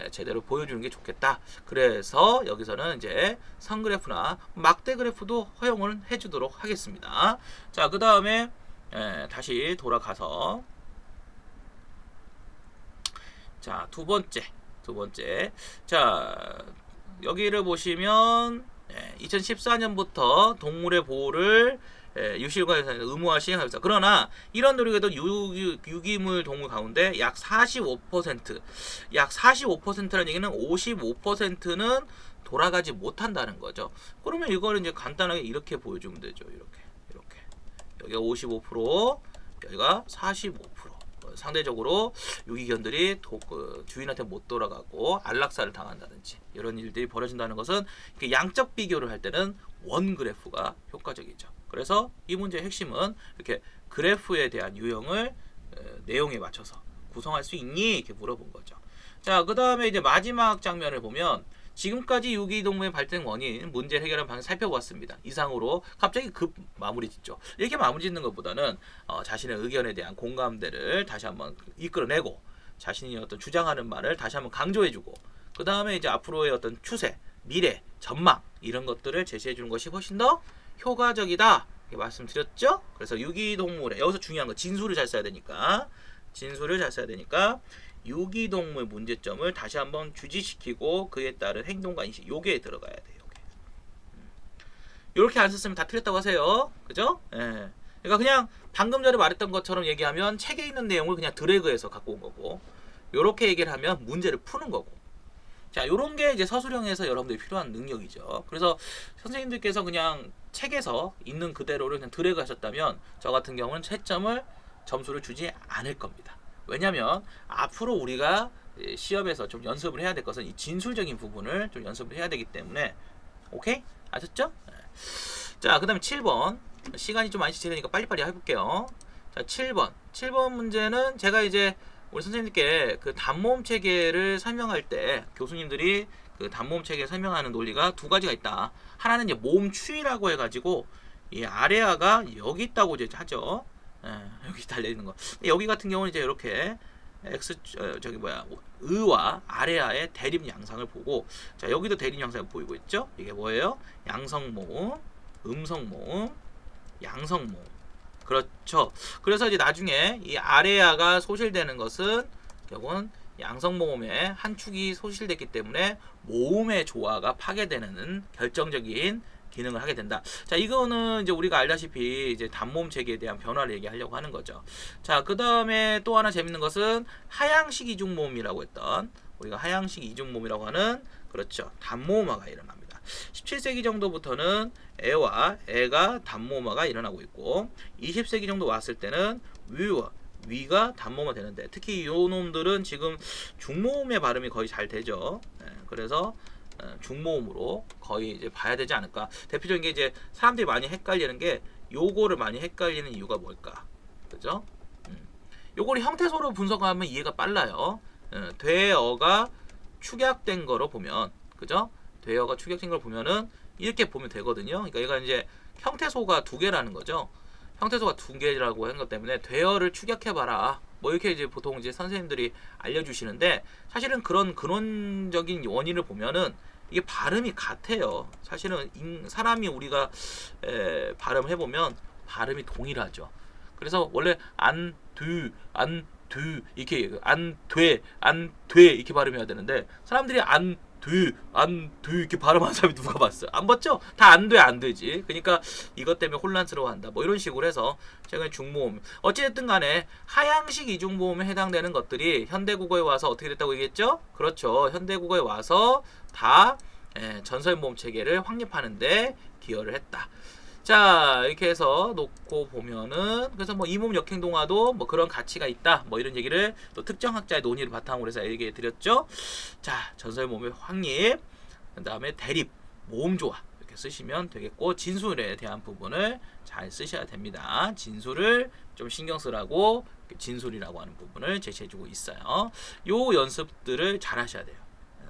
S1: 제대로 보여주는 게 좋겠다. 그래서 여기서는 이제 선 그래프나 막대 그래프도 허용을 해주도록 하겠습니다. 자, 그 다음에 다시 돌아가서 자, 두 번째. 자, 여기를 보시면 2014년부터 동물의 보호를 유실과에서 의무화 시행하고 있다. 그러나 이런 노력에도 유기물 동물 가운데 약 45%라는 얘기는 55%는 돌아가지 못한다는 거죠. 그러면 이거를 이제 간단하게 이렇게 보여주면 되죠. 이렇게 여기가 55%, 여기가 45%. 상대적으로 유기견들이 주인한테 못 돌아가고 안락사를 당한다든지 이런 일들이 벌어진다는 것은 양적 비교를 할 때는 원 그래프가 효과적이죠. 그래서 이 문제의 핵심은 이렇게 그래프에 대한 유형을 내용에 맞춰서 구성할 수 있니? 이렇게 물어본 거죠. 자, 그 다음에 이제 마지막 장면을 보면 지금까지 유기동물의 발생 원인, 문제를 해결하는 방향을 살펴보았습니다. 이상으로 갑자기 급 마무리 짓죠. 이렇게 마무리 짓는 것보다는 자신의 의견에 대한 공감대를 다시 한번 이끌어내고 자신이 어떤 주장하는 말을 다시 한번 강조해주고 그 다음에 이제 앞으로의 어떤 추세, 미래, 전망 이런 것들을 제시해주는 것이 훨씬 더 효과적이다 이렇게 말씀드렸죠. 그래서 유기동물에 여기서 중요한 거 진수를 잘 써야 되니까 유기동물 문제점을 다시 한번 주지시키고 그에 따른 행동과 인식 요게 들어가야 돼요. 요렇게 안 썼으면 다 틀렸다고 하세요. 그죠? 예. 그러니까 그냥 방금 전에 말했던 것처럼 얘기하면 책에 있는 내용을 그냥 드래그해서 갖고 온 거고 요렇게 얘기를 하면 문제를 푸는 거고 자 요런 게 이제 서술형에서 여러분들이 필요한 능력이죠. 그래서 선생님들께서 그냥 책에서 있는 그대로를 그냥 드래그 하셨다면 저 같은 경우는 채점을 점수를 주지 않을 겁니다. 왜냐면 앞으로 우리가 시험에서 좀 연습을 해야 될 것은 이 진술적인 부분을 좀 연습을 해야 되기 때문에 오케이? 아셨죠? 자, 그 다음에 7번. 시간이 좀 많이 지체되니까 빨리빨리 해볼게요. 자, 7번 문제는 제가 이제 우리 선생님께 그 단모음 체계를 설명할 때 교수님들이 그 단모음 체계 설명하는 논리가 두 가지가 있다. 하나는 이제 모음 추이라고 해가지고 이 아래아가 여기 있다고 이제 하죠. 여기 달려있는 거. 여기 같은 경우는 이제 이렇게 의와 아래아의 대립 양상을 보고 자 여기도 대립 양상을 보이고 있죠. 이게 뭐예요? 양성모음, 음성모음, 양성모음. 그렇죠. 그래서 이제 나중에 이 아래아가 소실되는 것은 결국은 양성모음의 한 축이 소실됐기 때문에 모음의 조화가 파괴되는 결정적인 기능을 하게 된다. 자, 이거는 이제 우리가 알다시피 이제 단모음 체계에 대한 변화를 얘기하려고 하는 거죠. 자, 그 다음에 또 하나 재밌는 것은 하향식 이중모음이라고 했던 우리가 하향식 이중모음이라고 하는 그렇죠. 단모음화가 일어납니다. 17세기 정도부터는 애와 애가 단모음화가 일어나고 있고 20세기 정도 왔을 때는 위가 단모음화 되는데 특히 이 놈들은 지금 중모음의 발음이 거의 잘 되죠. 그래서 중모음으로 거의 이제 봐야 되지 않을까. 대표적인 게 이제 사람들이 많이 헷갈리는 게 요거를 많이 헷갈리는 이유가 뭘까? 그죠? 요거를 형태소로 분석하면 이해가 빨라요. 되어가 축약된 거로 보면 그죠? 되어가 축약된 걸 보면은 이렇게 보면 되거든요. 그러니까 얘가 이제 형태소가 두 개라는 거죠. 형태소가 두 개라고 한 것 때문에 되어를 축약해봐라. 뭐 이렇게 이제 보통 이제 선생님들이 알려주시는데 사실은 그런 근원적인 원인을 보면은 이게 발음이 같아요. 사실은 사람이 우리가 발음해 보면 발음이 동일하죠. 그래서 원래 안 이렇게 안 돼 이렇게 발음해야 되는데 사람들이 안 돼 이렇게 발음하는 사람이 누가 봤어요? 안 봤죠? 다 안 되지. 그러니까 이것 때문에 혼란스러워한다. 뭐 이런 식으로 해서 제가 중모음 어찌됐든 간에 하향식 이중모음에 해당되는 것들이 현대국어에 와서 어떻게 됐다고 얘기했죠? 그렇죠. 현대국어에 와서 다 전설모음 체계를 확립하는데 기여를 했다. 자 이렇게 해서 놓고 보면은 그래서 뭐 이몸 역행동화도 뭐 그런 가치가 있다 뭐 이런 얘기를 또 특정 학자의 논의를 바탕으로 해서 얘기해 드렸죠. 자 전설모음의 확립 그 다음에 대립 모음조화 이렇게 쓰시면 되겠고 진술에 대한 부분을 잘 쓰셔야 됩니다. 진술을 좀 신경 쓰라고 진술이라고 하는 부분을 제시해 주고 있어요. 요 연습들을 잘 하셔야 돼요.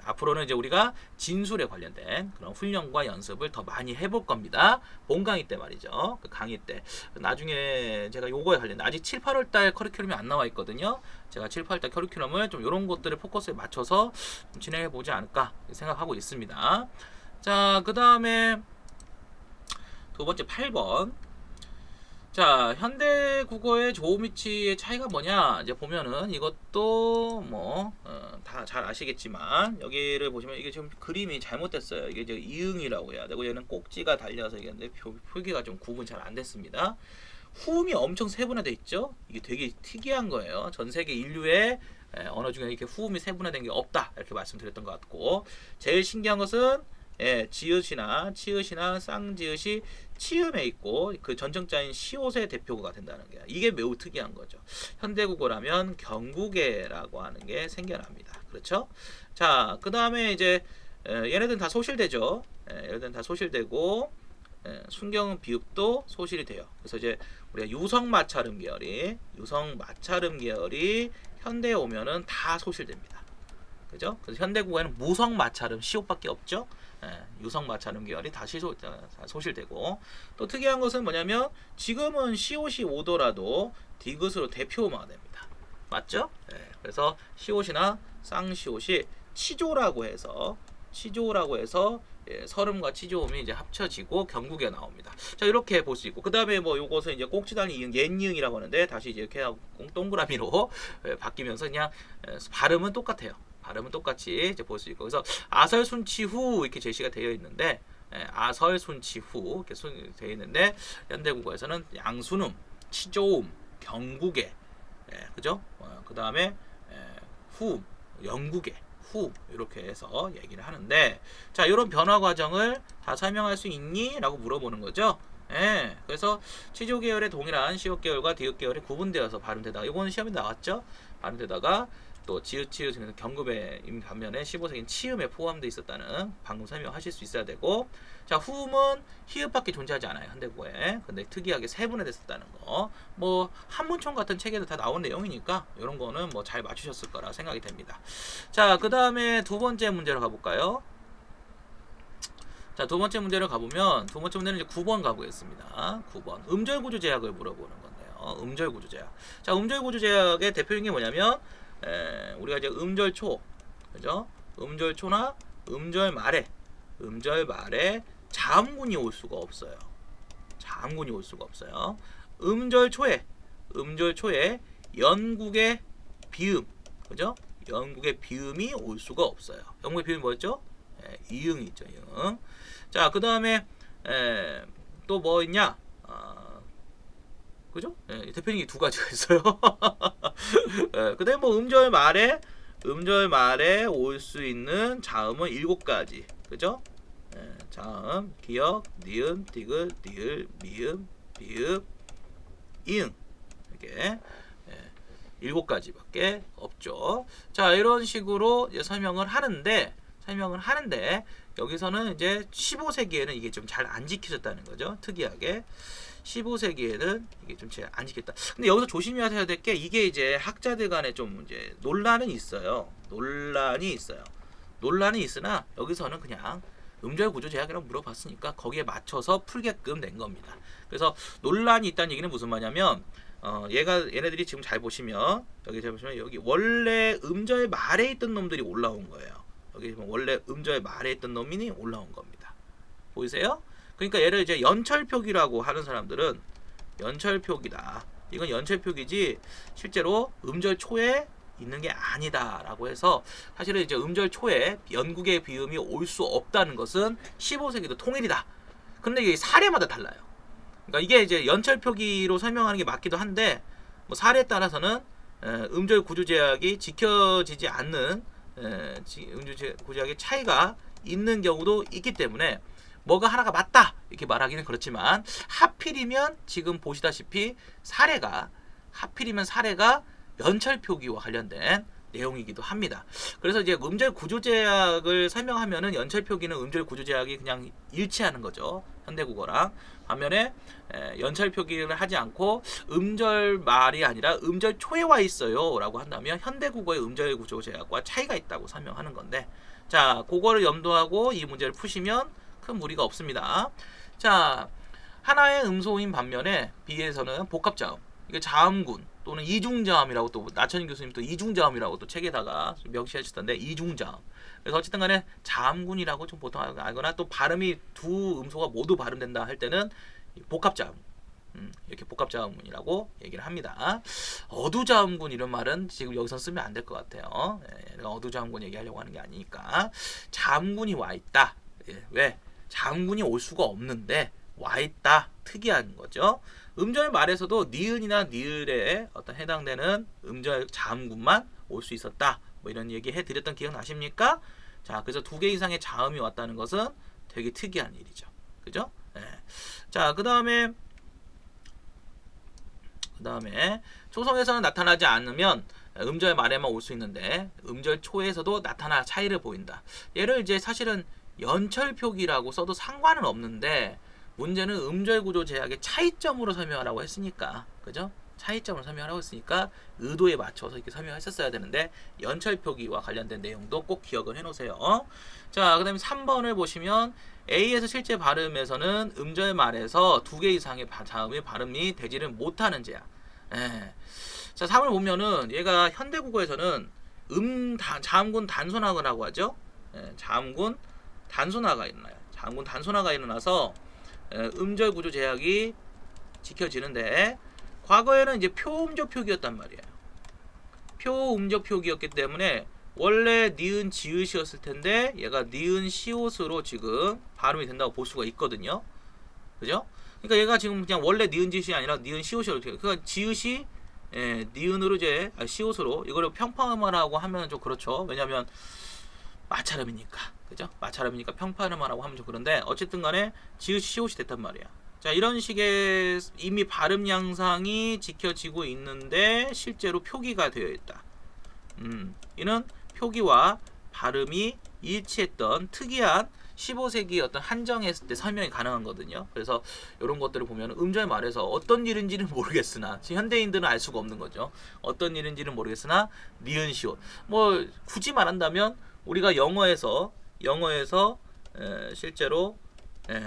S1: 앞으로는 이제 우리가 진술에 관련된 그런 훈련과 연습을 더 많이 해볼 겁니다. 본 강의 때 말이죠. 그 강의 때. 나중에 제가 요거에 관련된 아직 7, 8월 달 커리큘럼이 안 나와 있거든요. 제가 7, 8월 달 커리큘럼을 좀 이런 것들을 포커스에 맞춰서 좀 진행해 보지 않을까 생각하고 있습니다. 자, 그 다음에 두 번째 8번. 자, 현대 국어의 조음위치의 차이가 뭐냐? 이제 보면은 이것도 뭐 다 잘 아시겠지만 여기를 보시면 이게 지금 그림이 잘못됐어요. 이게 이제 이응이라고 해야 되고 얘는 꼭지가 달려서 이게 표기가 좀 구분 잘 안 됐습니다. 후음이 엄청 세분화돼 있죠? 이게 되게 특이한 거예요. 전 세계 인류의 언어 중에 이렇게 후음이 세분화된 게 없다 이렇게 말씀드렸던 것 같고 제일 신기한 것은 지읒이나 치읒이나 쌍지읒이 치음에 있고 그 전정자인 시옷의 대표가 된다는 게 이게 매우 특이한 거죠. 현대국어라면 경국어라고 하는 게 생겨납니다. 그렇죠? 자, 그 다음에 이제 얘네들은 다 소실되죠. 얘네들은 다 소실되고 순경 비읍도 소실이 돼요. 그래서 이제 우리가 유성마찰음 계열이 현대에 오면은 다 소실됩니다. 그죠? 그래서 현대국어에는 무성마찰음 시옷밖에 없죠. 유성마찰음 계열이 다 소실되고 또 특이한 것은 뭐냐면 지금은 시옷이 오더라도 디귿으로 대표음화가 됩니다. 맞죠? 그래서 시옷이나 쌍시옷이 치조라고 해서 치조라고 해서 설음과 치조음이 이제 합쳐지고 경국에 나옵니다. 자, 이렇게 볼 수 있고, 그 다음에 뭐 요것은 이제 꼭지단위 이응, 옛이응이라고 하는데 다시 이제 이렇게 하고 동그라미로 바뀌면서 그냥 발음은 똑같아요. 발음은 똑같이 이제 볼 수 있고, 그래서 아설순치후 이렇게 제시가 되어 있는데, 아설순치후 이렇게 되어 있는데 현대국어에서는 양순음, 치조음, 경국에, 그죠? 그 다음에 후, 영국에 후 이렇게 해서 얘기를 하는데, 자, 이런 변화 과정을 다 설명할 수 있니? 라고 물어보는 거죠. 그래서 치조 계열의 동일한 시옷 계열과 디귿 계열이 구분되어서 발음되다가, 이거는 시험에 나왔죠. 발음되다가 또 지읒 치읒 경급의 반면에 15색인 치음에 포함되어 있었다는 방금 설명하실 수 있어야 되고, 자, 후음은 히읗밖에 존재하지 않아요, 현대국어에. 근데 특이하게 세분화됐었다는 거, 뭐 한문총 같은 책에도 다 나온 내용이니까 이런 거는 뭐 잘 맞추셨을 거라 생각이 됩니다. 자, 그 다음에 두 번째 문제로 가볼까요? 자, 두 번째 문제로 가보면, 두 번째 문제는 이제 9번 가보겠습니다. 9번 음절구조 제약을 물어보는 건데요. 음절구조 제약. 자, 음절구조 제약의 대표적인 게 뭐냐면, 우리가 이제 음절초, 그죠? 음절초나 음절 말에 자음군이 올 수가 없어요. 자음군이 올 수가 없어요. 음절초에 연국의 비음, 그죠? 연국의 비음이 올 수가 없어요. 연국의 비음이 뭐였죠? 이응이 있죠, 이응. 자, 그 다음에 또 뭐 있냐? 그죠? 대표적인 게 두 가지가 있어요. 그 다음에 뭐 음절 말에 올 수 있는 자음은 7가지, 그죠? 자음, 기역, 니은, 디귿, 니을, 미음, 비읍, 이응, 이렇게 7가지밖에 없죠. 자, 이런 식으로 이제 설명을 하는데 여기서는 이제 15세기에는 이게 좀 잘 안 지켜졌다는 거죠. 특이하게 15세기에는 이게 좀 잘 안 지켰다. 근데 여기서 조심해야 될 게, 이게 이제 학자들 간에 좀 이제 논란이 있어요. 논란이 있으나 여기서는 그냥 음절 구조 제약이라고 물어봤으니까 거기에 맞춰서 풀게끔 낸 겁니다. 그래서 논란이 있다는 얘기는 무슨 말이냐면, 얘네들이 지금 잘 보시면, 여기 원래 음절 말에 있던 놈들이 올라온 거예요. 여기 보면 원래 음절 말에 있던 놈이 올라온 겁니다. 보이세요? 그러니까 얘를 이제 연철표기라고 하는 사람들은 연철표기다, 이건 연철표기지 실제로 음절 초에 있는 게 아니다라고 해서, 사실은 이제 음절 초에 연국의 비음이 올 수 없다는 것은 15세기도 통일이다. 근데 이게 사례마다 달라요. 그러니까 이게 이제 연철표기로 설명하는 게 맞기도 한데, 뭐 사례에 따라서는 음절 구조 제약이 지켜지지 않는 음절 구조 제약의 차이가 있는 경우도 있기 때문에 뭐가 하나가 맞다 이렇게 말하기는 그렇지만, 하필이면 지금 보시다시피 사례가 연철표기와 관련된 내용이기도 합니다. 그래서 이제 음절 구조제약을 설명하면은 연철표기는 음절 구조제약이 그냥 일치하는 거죠, 현대국어랑. 반면에 연철표기를 하지 않고 음절 말이 아니라 음절 초에 와 있어요 라고 한다면 현대국어의 음절 구조제약과 차이가 있다고 설명하는 건데, 자, 그거를 염두하고 이 문제를 푸시면 큰 무리가 없습니다. 자, 하나의 음소인 반면에 비에서는 복합자음, 이게 자음군 또는 이중자음이라고, 또 나천인 교수님 또 이중자음이라고 또 책에다가 명시하셨던데, 이중자음. 그래서 어쨌든 간에 자음군이라고 좀 보통 알거나, 또 발음이 두 음소가 모두 발음된다 할 때는 복합자음, 이렇게 복합자음군이라고 얘기를 합니다. 어두자음군 이런 말은 지금 여기서 쓰면 안 될 것 같아요. 어두자음군 얘기하려고 하는 게 아니니까. 자음군이 와 있다. 왜? 자음군이 올 수가 없는데 와 있다. 특이한 거죠. 음절 말에서도 니은이나 니을에 어떤 해당되는 음절 자음군만 올 수 있었다. 뭐 이런 얘기 해드렸던 기억 나십니까? 자, 그래서 2개 이상의 자음이 왔다는 것은 되게 특이한 일이죠. 그죠? 자, 그 다음에 초성에서는 나타나지 않으면 음절 말에만 올 수 있는데 음절 초에서도 나타나 차이를 보인다. 얘를 이제 사실은 연철표기라고 써도 상관은 없는데, 문제는 음절 구조 제약의 차이점으로 설명하라고 했으니까, 그죠? 차이점을 설명하라고 했으니까 의도에 맞춰서 이렇게 설명했었어야 되는데, 연철표기와 관련된 내용도 꼭 기억을 해놓으세요. 자, 그 다음에 3번을 보시면 A에서 실제 발음에서는 음절 말에서 2개 이상의 자음의 발음이 되지를 못하는 제약. 자, 3을 보면은 얘가 현대국어에서는 자음군 단순화라고 하죠. 자음군 단순화가 일어나요. 자음군 단순화가 일어나서 음절 구조 제약이 지켜지는데 과거에는 이제 표음절 표기였단 말이에요. 표음절 표기였기 때문에 원래 니은 지읒이었을 텐데 얘가 니은 시옷으로 지금 발음이 된다고 볼 수가 있거든요. 그죠? 그러니까 얘가 지금 그냥 원래 니은 지읒이 아니라 니은 시옷으로 그러니까 지읒이 니은으로 이제 시옷으로 이거를 평파음화라고 하면 좀 그렇죠. 왜냐면 마찰음이니까. 그죠? 마찰음이니까 평파음화라고 하면 좀 그런데 어쨌든 간에 지읒 시옷이 됐단 말이야. 자, 이런 식의 이미 발음 양상이 지켜지고 있는데 실제로 표기가 되어 있다. 이는 표기와 발음이 일치했던 특이한 15세기 어떤 한정했을 때 설명이 가능한 거거든요. 그래서 이런 것들을 보면 음절 말에서 어떤 일인지는 모르겠으나 지금 현대인들은 알 수가 없는 거죠. 어떤 일인지는 모르겠으나 니은 시옷. 뭐 굳이 말한다면 우리가 영어에서 실제로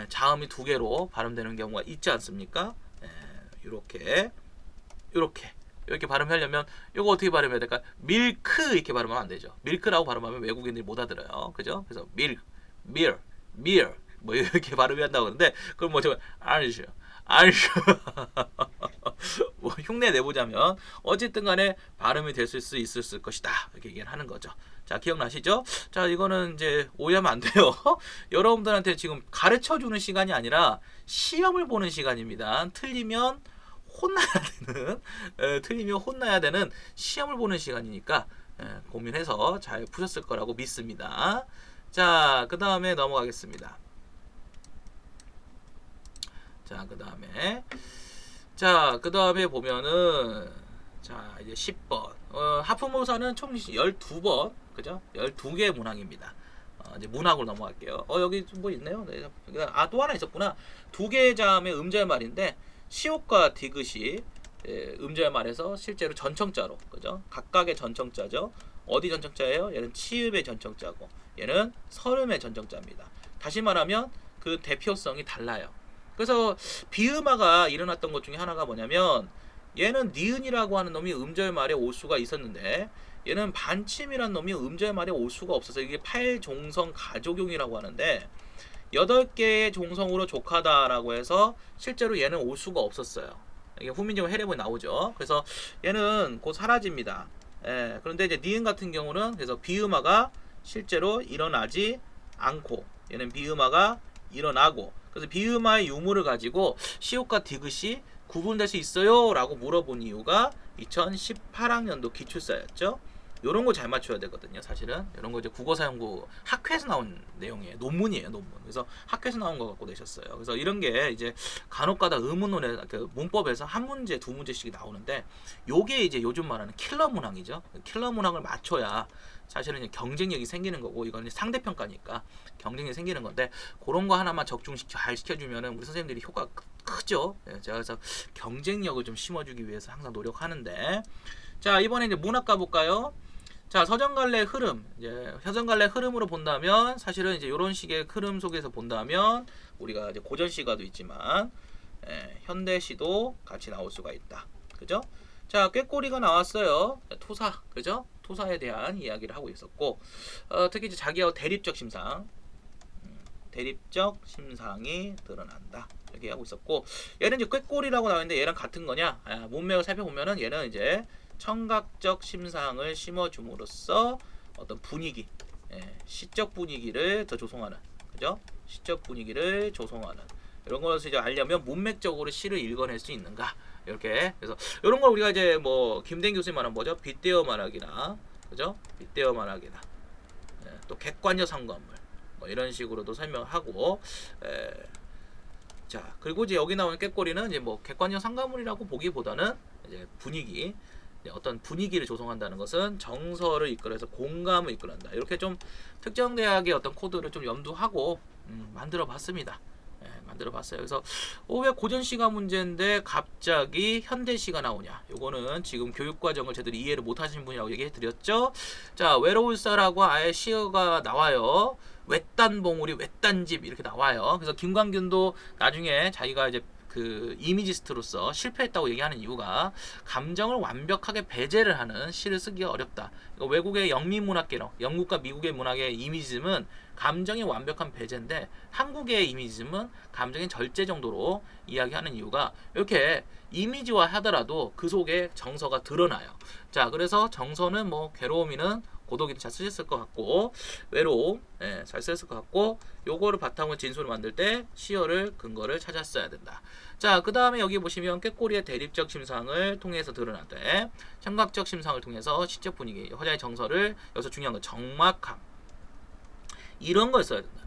S1: 자음이 두 개로 발음되는 경우가 있지 않습니까? 이렇게 발음하려면 이거 어떻게 발음해야 될까? 밀크 이렇게 발음하면 안 되죠. 밀크라고 발음하면 외국인들이 못 알아들어요. 그죠? 그래서 밀 뭐 이렇게 발음해야 한다고 하는데 그럼 뭐 제가 알죠. 뭐 흉내 내보자면 어쨌든 간에 발음이 됐을 수 있을 것이다. 이렇게 얘기를 하는 거죠. 자, 기억나시죠? 자, 이거는 이제 오해하면 안 돼요. 여러분들한테 지금 가르쳐 주는 시간이 아니라 시험을 보는 시간입니다. 틀리면 혼나야 되는 시험을 보는 시간이니까 고민해서 잘 푸셨을 거라고 믿습니다. 자, 그 다음에 넘어가겠습니다. 그 다음에 보면은 자, 이제 10번. 하프모사는 총 12번. 그죠? 12개의 문항입니다. 이제 문학으로 넘어갈게요. 여기 뭐 있네요. 네. 또 하나 있었구나. 두 개의 자음의 음절말인데 시옷과 디귿이 음절말에서 실제로 전청자로, 그죠? 각각의 전청자죠. 어디 전청자예요? 얘는 치읍의 전청자고 얘는 설음의 전청자입니다. 다시 말하면 그 대표성이 달라요. 그래서 비음화가 일어났던 것 중에 하나가 뭐냐면 얘는 니은이라고 하는 놈이 음절말에 올 수가 있었는데 얘는 반침이라는 놈이 음절말에 올 수가 없어서 이게 8종성 가족용이라고 하는데 8개의 종성으로 족하다라고 해서 실제로 얘는 올 수가 없었어요. 이게 후민정 해례본이 나오죠. 그래서 얘는 곧 사라집니다. 그런데 이제 니은 같은 경우는 그래서 비음화가 실제로 일어나지 않고 얘는 비음화가 일어나고 그래서 비음화의 유무를 가지고 시옷과 디귿이 구분될 수 있어요? 라고 물어본 이유가 2018학년도 기출사였죠. 요런 거 잘 맞춰야 되거든요. 사실은 이런 거 이제 국어사용구 학회에서 나온 내용이에요. 논문이에요, 논문. 그래서 학회에서 나온 거 갖고 내셨어요. 그래서 이런 게 이제 간혹가다 의문론에 그 문법에서 한 문제, 두 문제씩 나오는데 요게 이제 요즘 말하는 킬러 문항이죠. 킬러 문항을 맞춰야 사실은 이제 경쟁력이 생기는 거고 이건 상대평가니까 경쟁력이 생기는 건데 그런 거 하나만 잘 시켜주면은 우리 선생님들이 효과가 크죠. 제가 그래서 경쟁력을 좀 심어주기 위해서 항상 노력하는데 자, 이번에 이제 문학 가볼까요? 자, 서정갈래 흐름. 이제 서정갈래 흐름으로 본다면 사실은 이제 이런 식의 흐름 속에서 본다면 우리가 이제 고전 시가도 있지만 현대 시도 같이 나올 수가 있다. 그죠? 자, 꾀꼬리가 나왔어요. 토사. 그죠? 토사에 대한 이야기를 하고 있었고 특히 이제 자기와 대립적 심상. 대립적 심상이 드러난다. 이렇게 하고 있었고 얘는 이제 꾀꼬리라고 나오는데 얘랑 같은 거냐? 문맥을 살펴보면은 얘는 이제 청각적 심상을 심어줌으로써 어떤 분위기, 시적 분위기를 더 조성하는, 그죠? 시적 분위기를 조성하는 이런 것을 이제 알려면 문맥적으로 시를 읽어낼 수 있는가? 이렇게 그래서 이런 걸 우리가 이제 뭐 김대인 교수님 말하는 뭐죠? 빗대어 말하기나, 그죠? 빗대어 말하기나, 또 객관적 상관물 뭐 이런 식으로도 설명하고. 자, 그리고 이제 여기 나오는 꾀꼬리는 이제 뭐 객관적 상관물이라고 보기보다는 이제 분위기. 어떤 분위기를 조성한다는 것은 정서를 이끌어서 공감을 이끌어낸다. 이렇게 좀 특정 대학의 어떤 코드를 좀 염두하고 만들어봤습니다. 만들어봤어요. 그래서 왜 고전시가 문제인데 갑자기 현대시가 나오냐? 요거는 지금 교육과정을 제대로 이해를 못하시는 분이라고 얘기해드렸죠. 자, 외로울사라고 아예 시어가 나와요. 외딴 봉우리, 외딴 집 이렇게 나와요. 그래서 김광균도 나중에 자기가 이제 그 이미지스트로서 실패했다고 얘기하는 이유가 감정을 완벽하게 배제를 하는 시를 쓰기가 어렵다. 그러니까 외국의 영미문학계로 영국과 미국의 문학의 이미지즘은 감정이 완벽한 배제인데 한국의 이미지즘은 감정의 절제 정도로 이야기하는 이유가 이렇게 이미지화 하더라도 그 속에 정서가 드러나요. 자, 그래서 정서는 뭐 괴로움이는 고독이는 잘 쓰셨을 것 같고 외로움 잘 쓰셨을 것 같고 요거를 바탕으로 진술을 만들 때 시어를 근거를 찾았어야 된다. 자, 그 다음에 여기 보시면 꾀꼬리의 대립적 심상을 통해서 드러나되 청각적 심상을 통해서 시적 분위기 화자의 정서를 여기서 중요한 건 정막함 이런 걸 써야 된다.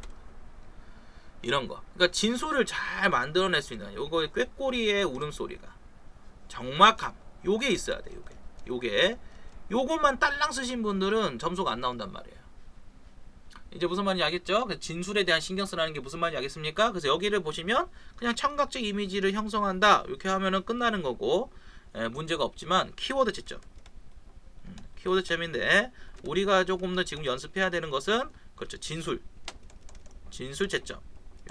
S1: 이런 거. 그러니까 진술을 잘 만들어낼 수 있는 요거 꾀꼬리의 울음소리가 정막함 요게 있어야 돼. 요게 요것만 딸랑 쓰신 분들은 점수가 안 나온단 말이에요. 이제 무슨 말인지 알겠죠? 진술에 대한 신경 쓰라는 게 무슨 말인지 알겠습니까? 그래서 여기를 보시면 그냥 청각적 이미지를 형성한다 이렇게 하면은 끝나는 거고 문제가 없지만 키워드 채점 키워드 채점인데 우리가 조금 더 지금 연습해야 되는 것은 그렇죠 진술 채점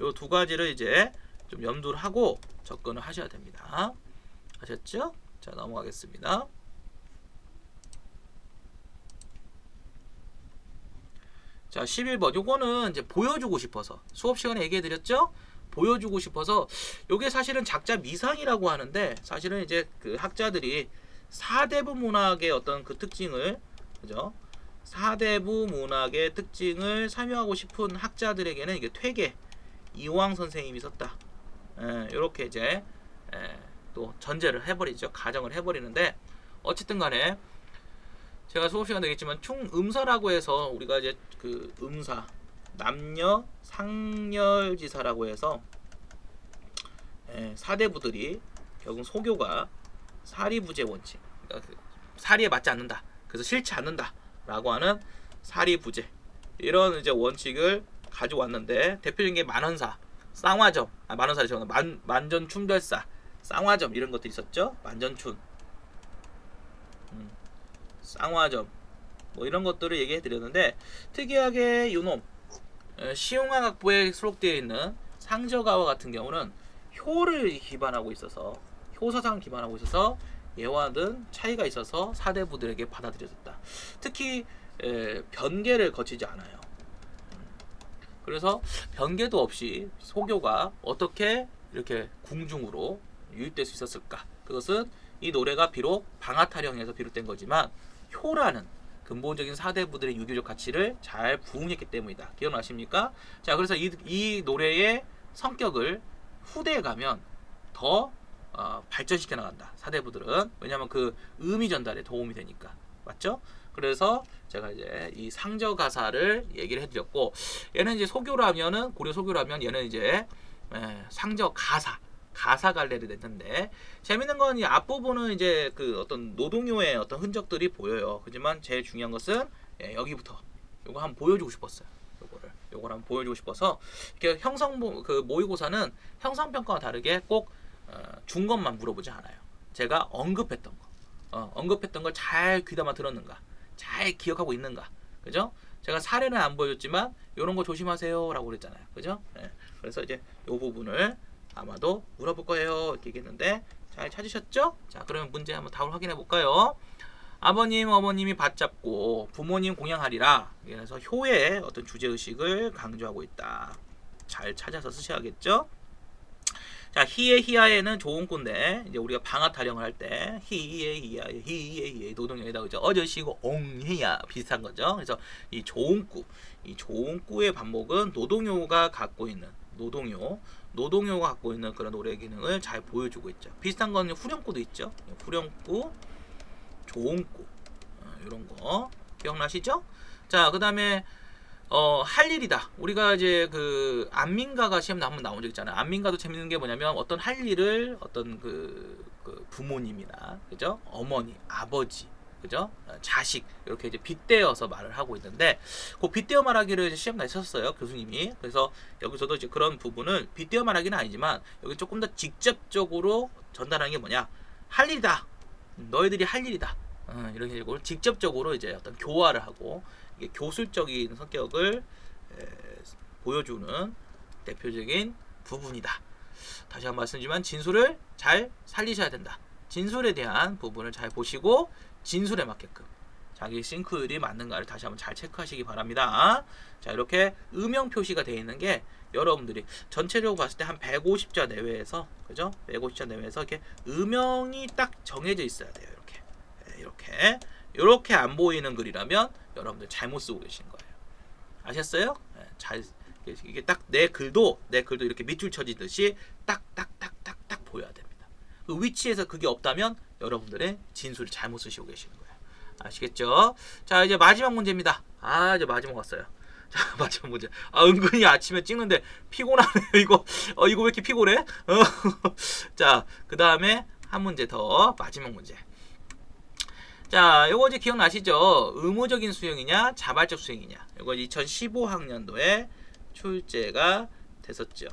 S1: 요 두 가지를 이제 좀 염두를 하고 접근을 하셔야 됩니다. 아셨죠? 자, 넘어가겠습니다. 자, 11번. 요거는 이제 보여주고 싶어서 수업 시간에 얘기해 드렸죠? 보여주고 싶어서 요게 사실은 작자 미상이라고 하는데 사실은 이제 그 학자들이 사대부 문학의 어떤 그 특징을 그죠? 사대부 문학의 특징을 설명하고 싶은 학자들에게는 이게 퇴계 이황 선생님이 썼다. 요렇게 이제 또 전제를 해버리죠. 가정을 해버리는데 어쨌든 간에 제가 수업 시간 되겠지만 충음사라고 해서 우리가 이제 그 음사 남녀 상렬지사라고 해서 사대부들이 결국 소교가 사리부재 원칙 그러니까 사리에 맞지 않는다 그래서 싫지 않는다 라고 하는 사리부재 이런 이제 원칙을 가지고 왔는데 대표적인 게 만원사 쌍화점 만원사를 정한 만전춘별사 쌍화점 이런 것들이 있었죠. 만전춘 쌍화점 뭐 이런 것들을 얘기해 드렸는데 특이하게 요놈 시용학부에 수록되어 있는 상저가와 같은 경우는 효를 기반하고 있어서 효사상을 기반하고 있어서 예와는 차이가 있어서 사대부들에게 받아들여졌다. 특히 변계를 거치지 않아요. 그래서 변계도 없이 소교가 어떻게 이렇게 궁중으로 유입될 수 있었을까? 그것은 이 노래가 비록 방아타령에서 비롯된 거지만 효라는 근본적인 사대부들의 유교적 가치를 잘 부응했기 때문이다. 기억나십니까? 자, 그래서 이 노래의 성격을 후대에 가면 더 발전시켜 나간다. 사대부들은 왜냐하면 그 의미 전달에 도움이 되니까 맞죠? 그래서 제가 이제 이 상저 가사를 얘기를 해드렸고 얘는 이제 소교라면은 고려 소교라면 얘는 이제 상저 가사 갈래를 냈는데 재밌는 건 이 앞부분은 이제 그 어떤 노동요의 어떤 흔적들이 보여요. 하지만 제일 중요한 것은 여기부터 요거 한번 보여주고 싶었어요. 요걸 한번 보여주고 싶어서 이렇게 그 모의고사는 형성평가와 다르게 꼭 준 것만 물어보지 않아요. 제가 언급했던 걸 잘 귀담아 들었는가, 잘 기억하고 있는가, 그죠? 제가 사례는 안 보여줬지만 이런 거 조심하세요라고 그랬잖아요, 그죠? 그래서 이제 이 부분을 아마도 물어볼 거예요 이렇게 얘기했는데 잘 찾으셨죠? 자, 그러면 문제 한번 답을 확인해 볼까요? 아버님 어머님이 받잡고 부모님 공양하리라. 그래서 효의 어떤 주제의식을 강조하고 있다. 잘 찾아서 쓰셔야겠죠? 자, 희의 희야에는 좋은 꾼데 이제 우리가 방아 타령을 할 때 희의 희야 노동요에다 그죠? 어저씨고 옹희야 비슷한 거죠. 그래서 이 좋은 꾸의 반목은 노동요가 갖고 있는 노동요가 갖고 있는 그런 노래 기능을 잘 보여주고 있죠. 비슷한 거는 후렴구도 있죠. 후렴구, 좋은 꾸 이런 거 기억나시죠? 자, 그다음에 할 일이다. 우리가 이제 그 안민가가 시험 한번 나온 적 있잖아요. 안민가도 재밌는 게 뭐냐면 어떤 할 일을 어떤 그 부모님이나 그죠? 어머니, 아버지, 그죠? 자식 이렇게 이제 빗대어서 말을 하고 있는데 그 빗대어 말하기를 시험 나셨어요 교수님이. 그래서 여기서도 이제 그런 부분을 빗대어 말하기는 아니지만 여기 조금 더 직접적으로 전달하는 게 뭐냐? 할 일이다. 너희들이 할 일이다. 이런 식으로 직접적으로 이제 어떤 교화를 하고 이게 교술적인 성격을 보여주는 대표적인 부분이다. 다시 한번 말씀드리지만 진술을 잘 살리셔야 된다. 진술에 대한 부분을 잘 보시고 진술에 맞게끔 자기 싱크율이 맞는가를 다시 한번 잘 체크하시기 바랍니다. 자, 이렇게 음영 표시가 되어 있는 게 여러분들이 전체적으로 봤을 때 한 150자 내외에서, 그죠? 150자 내외에서 이렇게 음영이 딱 정해져 있어야 돼요. 이렇게 안 보이는 글이라면 여러분들 잘못 쓰고 계신 거예요. 아셨어요? 잘 이게 딱 내 글도 이렇게 밑줄 쳐지듯이 딱딱딱딱딱 보여야 됩니다. 그 위치에서 그게 없다면 여러분들의 진술을 잘못 쓰시고 계시는 거예요. 아시겠죠? 자, 이제 마지막 문제입니다. 이제 마지막 왔어요. 자, 마지막 문제. 은근히 아침에 찍는데 피곤하네요. 이거 왜 이렇게 피곤해? 자, 그 다음에 한 문제 더, 마지막 문제. 자, 요거 이제 기억나시죠? 의무적인 수행이냐, 자발적 수행이냐. 요거 2015학년도에 출제가 됐었죠.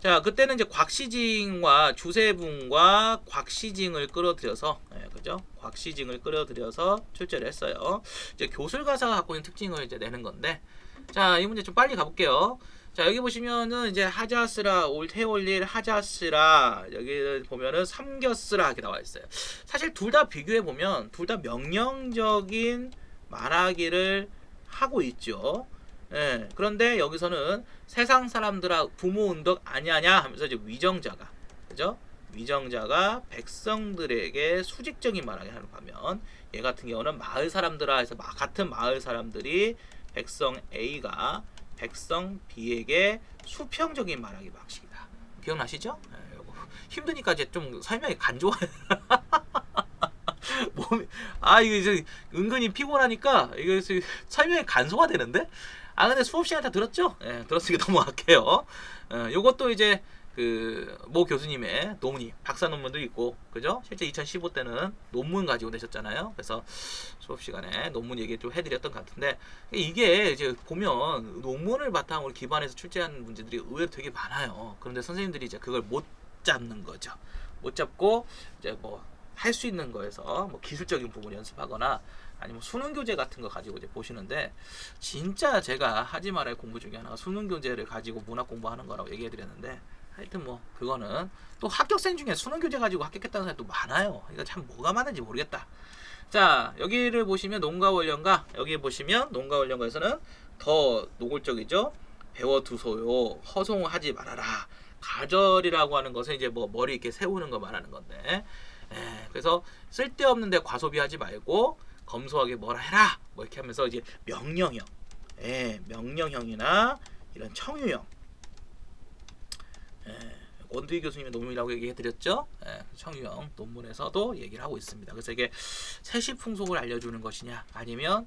S1: 자, 그때는 이제 곽시징과 주세붕과 곽시징을 끌어들여서, 그죠? 곽시징을 끌어들여서 출제를 했어요. 이제 교술가사가 갖고 있는 특징을 이제 내는 건데, 자, 이 문제 좀 빨리 가볼게요. 자, 여기 보시면은 이제 하자스라, 올테올릴 하자스라, 여기 보면은 삼겨스라 이렇게 나와 있어요. 사실 둘 다 비교해 보면 둘 다 명령적인 말하기를 하고 있죠. 그런데 여기서는 세상 사람들아 부모 운덕 아니하냐 하면서 이제 위정자가, 그죠? 위정자가 백성들에게 수직적인 말하기 하는 반면, 얘 같은 경우는 마을 사람들아 해서 같은 마을 사람들이 백성 A가 백성 B에게 수평적인 말하기 방식이다. 기억나시죠? 요거 힘드니까 이제 좀 설명이 간조해요. 몸이 이거 이제 은근히 피곤하니까 이거 설명이 간소화 되는데. 근데 수업 시간 다 들었죠? 들었으니까 넘어갈게요. 요것도 이제 모 교수님의 논문, 박사 논문도 있고, 그죠? 실제 2015 때는 논문 가지고 내셨잖아요. 그래서 수업 시간에 논문 얘기 좀 해드렸던 것 같은데, 이게 이제 보면 논문을 바탕으로 기반해서 출제하는 문제들이 의외로 되게 많아요. 그런데 선생님들이 이제 그걸 못 잡는 거죠. 못 잡고 이제 뭐 할 수 있는 거에서 뭐 기술적인 부분 연습하거나 아니면 수능 교재 같은 거 가지고 이제 보시는데, 진짜 제가 하지 말아야 공부 중에 하나가 수능 교재를 가지고 문학 공부하는 거라고 얘기해 드렸는데, 하여튼 뭐 그거는 또 합격생 중에 수능 교재 가지고 합격했다는 사람도 많아요. 이거 참 뭐가 많은지 모르겠다. 자, 여기를 보시면 농가 원령가, 여기 보시면 농가 원령가에서는 더 노골적이죠. 배워두소요, 허송하지 말아라. 가절이라고 하는 것은 이제 뭐 머리 이렇게 세우는 거 말하는 건데, 그래서 쓸데없는데 과소비하지 말고 검소하게 뭐라 해라, 뭐 이렇게 하면서 이제 명령형, 명령형이나 이런 청유형, 원두희 교수님의 논문이라고 얘기해드렸죠. 청유형 논문에서도 얘기를 하고 있습니다. 그래서 이게 세시풍속을 알려주는 것이냐, 아니면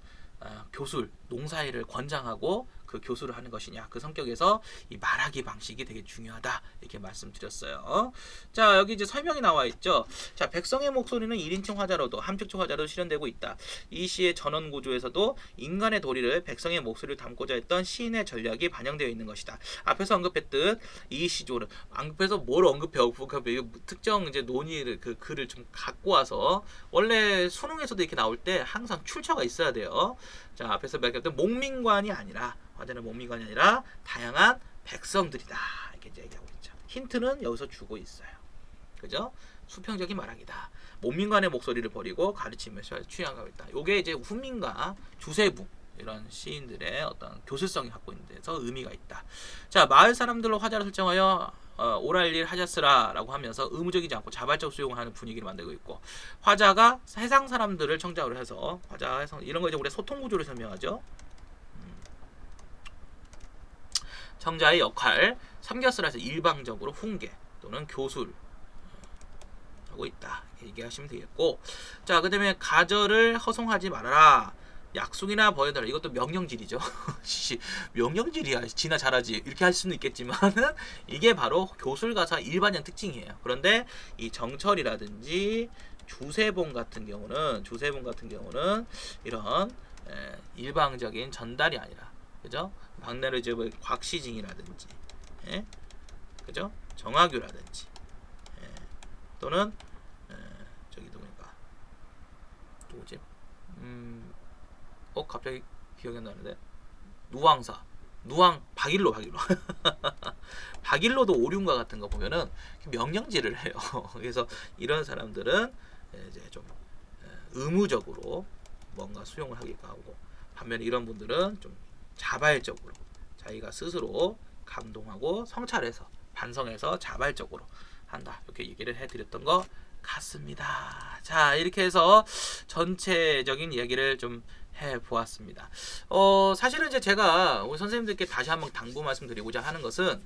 S1: 교술, 농사일을 권장하고 그 교수를 하는 것이냐, 그 성격에서 이 말하기 방식이 되게 중요하다, 이렇게 말씀드렸어요. 자, 여기 이제 설명이 나와 있죠. 자, 백성의 목소리는 1인칭 화자로도 함축적 화자로도 실현되고 있다. 이 시의 전원 구조에서도 인간의 도리를 백성의 목소리를 담고자 했던 시인의 전략이 반영되어 있는 것이다. 앞에서 언급했듯 이 시조는, 앞에서 뭘 언급해요? 특정 이제 논의를, 그 글을 좀 갖고 와서, 원래 수능에서도 이렇게 나올 때 항상 출처가 있어야 돼요. 자, 앞에서 말했던 목민관이 아니라, 화제는 목민관이 아니라 다양한 백성들이다, 이렇게 이제 얘기하고 있죠. 힌트는 여기서 주고 있어요. 그죠? 수평적인 말하기다. 목민관의 목소리를 버리고 가르치면서 취향하고 있다. 요게 이제 훈민가, 주세붕 이런 시인들의 어떤 교술성이 갖고 있는 데서 의미가 있다. 자, 마을 사람들로 화자를 설정하여 오랄릴 하자스라 라고 하면서 의무적이지 않고 자발적 수용을 하는 분위기를 만들고 있고, 화자가 세상 사람들을 청작을 해서, 화자 해서 이런 거 이제 우리 소통 구조를 설명하죠. 청자의 역할, 삼겨스라에서 일방적으로 훈계 또는 교술 하고 있다, 얘기하시면 되겠고, 자, 그 다음에 가절을 허송하지 말아라. 약속이나 버여달라. 이것도 명령질이죠. 명령질이야. 지나 잘하지. 이렇게 할 수는 있겠지만은 이게 바로 교술가사 일반형 특징이에요. 그런데 이 정철이라든지 주세봉 같은 경우는 이런 일방적인 전달이 아니라, 그죠? 박내를 이제 곽시징이라든지, 그죠? 정학유라든지, 또는 저기 누구니까 누구지? 갑자기 기억이 안 나는데, 누왕사, 누왕 박일로 박일로도 오륜과 같은 거 보면은 명령질을 해요. 그래서 이런 사람들은 이제 좀 의무적으로 뭔가 수용을 하기가 하고, 반면에 이런 분들은 좀 자발적으로 자기가 스스로 감동하고 성찰해서 반성해서 자발적으로 한다, 이렇게 얘기를 해드렸던 것 같습니다. 자, 이렇게 해서 전체적인 얘기를 좀 해보았습니다. 사실은 이제 제가 우리 선생님들께 다시 한번 당부 말씀드리고자 하는 것은,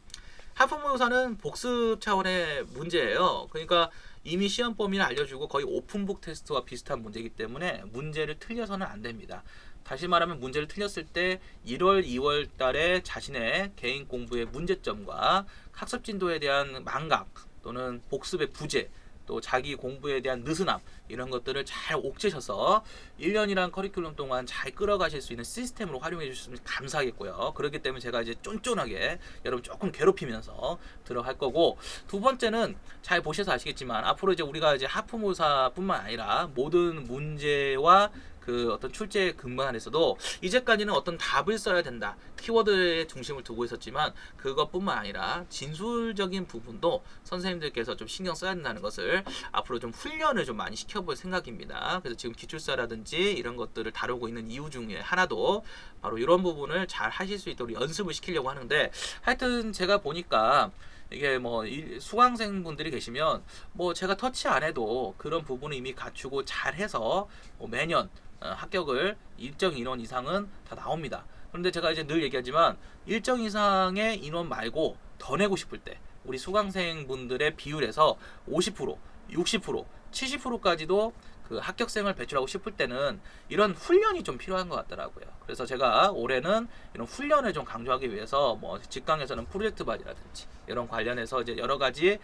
S1: 하프모의고사는 복습 차원의 문제예요. 그러니까 이미 시험 범위를 알려주고 거의 오픈북 테스트와 비슷한 문제이기 때문에 문제를 틀려서는 안 됩니다. 다시 말하면 문제를 틀렸을 때 1월, 2월 달에 자신의 개인 공부의 문제점과 학습 진도에 대한 망각 또는 복습의 부재, 또 자기 공부에 대한 느슨함, 이런 것들을 잘 옥죄셔서 1년이란 커리큘럼 동안 잘 끌어가실 수 있는 시스템으로 활용해 주셨으면 감사하겠고요. 그렇기 때문에 제가 이제 쫀쫀하게 여러분 조금 괴롭히면서 들어갈 거고, 두 번째는 잘 보셔서 아시겠지만 앞으로 이제 우리가 이제 하프모사뿐만 아니라 모든 문제와 그 어떤 출제 근무안에서도 이제까지는 어떤 답을 써야 된다, 키워드에 중심을 두고 있었지만 그것뿐만 아니라 진술적인 부분도 선생님들께서 좀 신경 써야 된다는 것을 앞으로 좀 훈련을 좀 많이 시켜볼 생각입니다. 그래서 지금 기출사라든지 이런 것들을 다루고 있는 이유 중에 하나도 바로 이런 부분을 잘 하실 수 있도록 연습을 시키려고 하는데, 하여튼 제가 보니까 이게 뭐 수강생분들이 계시면 뭐 제가 터치 안 해도 그런 부분을 이미 갖추고 잘해서 뭐 매년 합격을 일정 인원 이상은 다 나옵니다. 그런데 제가 이제 늘 얘기하지만 일정 이상의 인원 말고 더 내고 싶을 때 우리 수강생분들의 비율에서 50%, 60%, 70%까지도 그 합격생을 배출하고 싶을 때는 이런 훈련이 좀 필요한 것 같더라고요. 그래서 제가 올해는 이런 훈련을 좀 강조하기 위해서 뭐 직강에서는 프로젝트 반이라든지 이런 관련해서 이제 여러 가지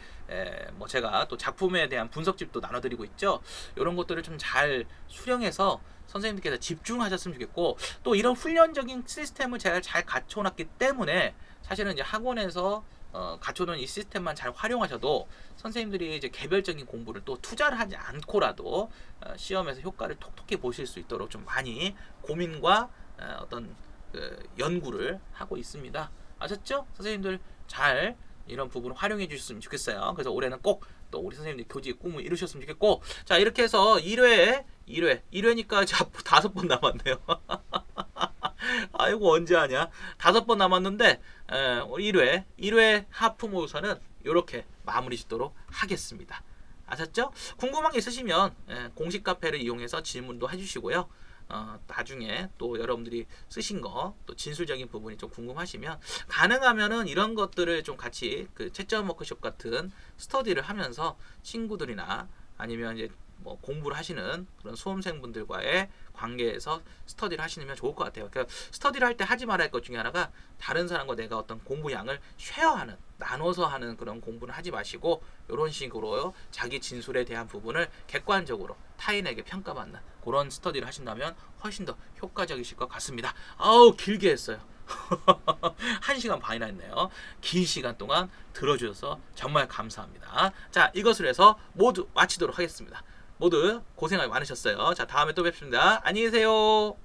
S1: 뭐 제가 또 작품에 대한 분석집도 나눠드리고 있죠. 이런 것들을 좀 잘 수령해서 선생님들께서 집중하셨으면 좋겠고, 또 이런 훈련적인 시스템을 제가 잘 갖춰놨기 때문에 사실은 이제 학원에서 갖춰놓은 이 시스템만 잘 활용하셔도 선생님들이 이제 개별적인 공부를 또 투자를 하지 않고라도 시험에서 효과를 톡톡히 보실 수 있도록 좀 많이 고민과 어떤 그 연구를 하고 있습니다. 아셨죠? 선생님들 잘 이런 부분을 활용해 주셨으면 좋겠어요. 그래서 올해는 꼭 또 우리 선생님들 교직의 꿈을 이루셨으면 좋겠고, 자, 이렇게 해서 1회니까 이제 5번 남았네요. 아이고, 언제 하냐. 5번 남았는데 1회 하프모의고사는 이렇게 마무리 짓도록 하겠습니다. 아셨죠? 궁금한 게 있으시면 공식 카페를 이용해서 질문도 해주시고요. 나중에 또 여러분들이 쓰신 거, 또 진술적인 부분이 좀 궁금하시면 가능하면은 이런 것들을 좀 같이 그 채점 워크숍 같은 스터디를 하면서 친구들이나 아니면 이제 뭐 공부를 하시는 그런 수험생분들과의 관계에서 스터디를 하시면 좋을 것 같아요. 그러니까 스터디를 할 때 하지 말아야 할 것 중에 하나가 다른 사람과 내가 어떤 공부 양을 쉐어하는, 나눠서 하는 그런 공부는 하지 마시고 이런 식으로 자기 진술에 대한 부분을 객관적으로 타인에게 평가받는 그런 스터디를 하신다면 훨씬 더 효과적이실 것 같습니다. 아우, 길게 했어요. 1시간 반이나 했네요. 긴 시간 동안 들어주셔서 정말 감사합니다. 자, 이것으로 해서 모두 마치도록 하겠습니다. 모두 고생 많으셨어요. 자, 다음에 또 뵙습니다. 안녕히 계세요.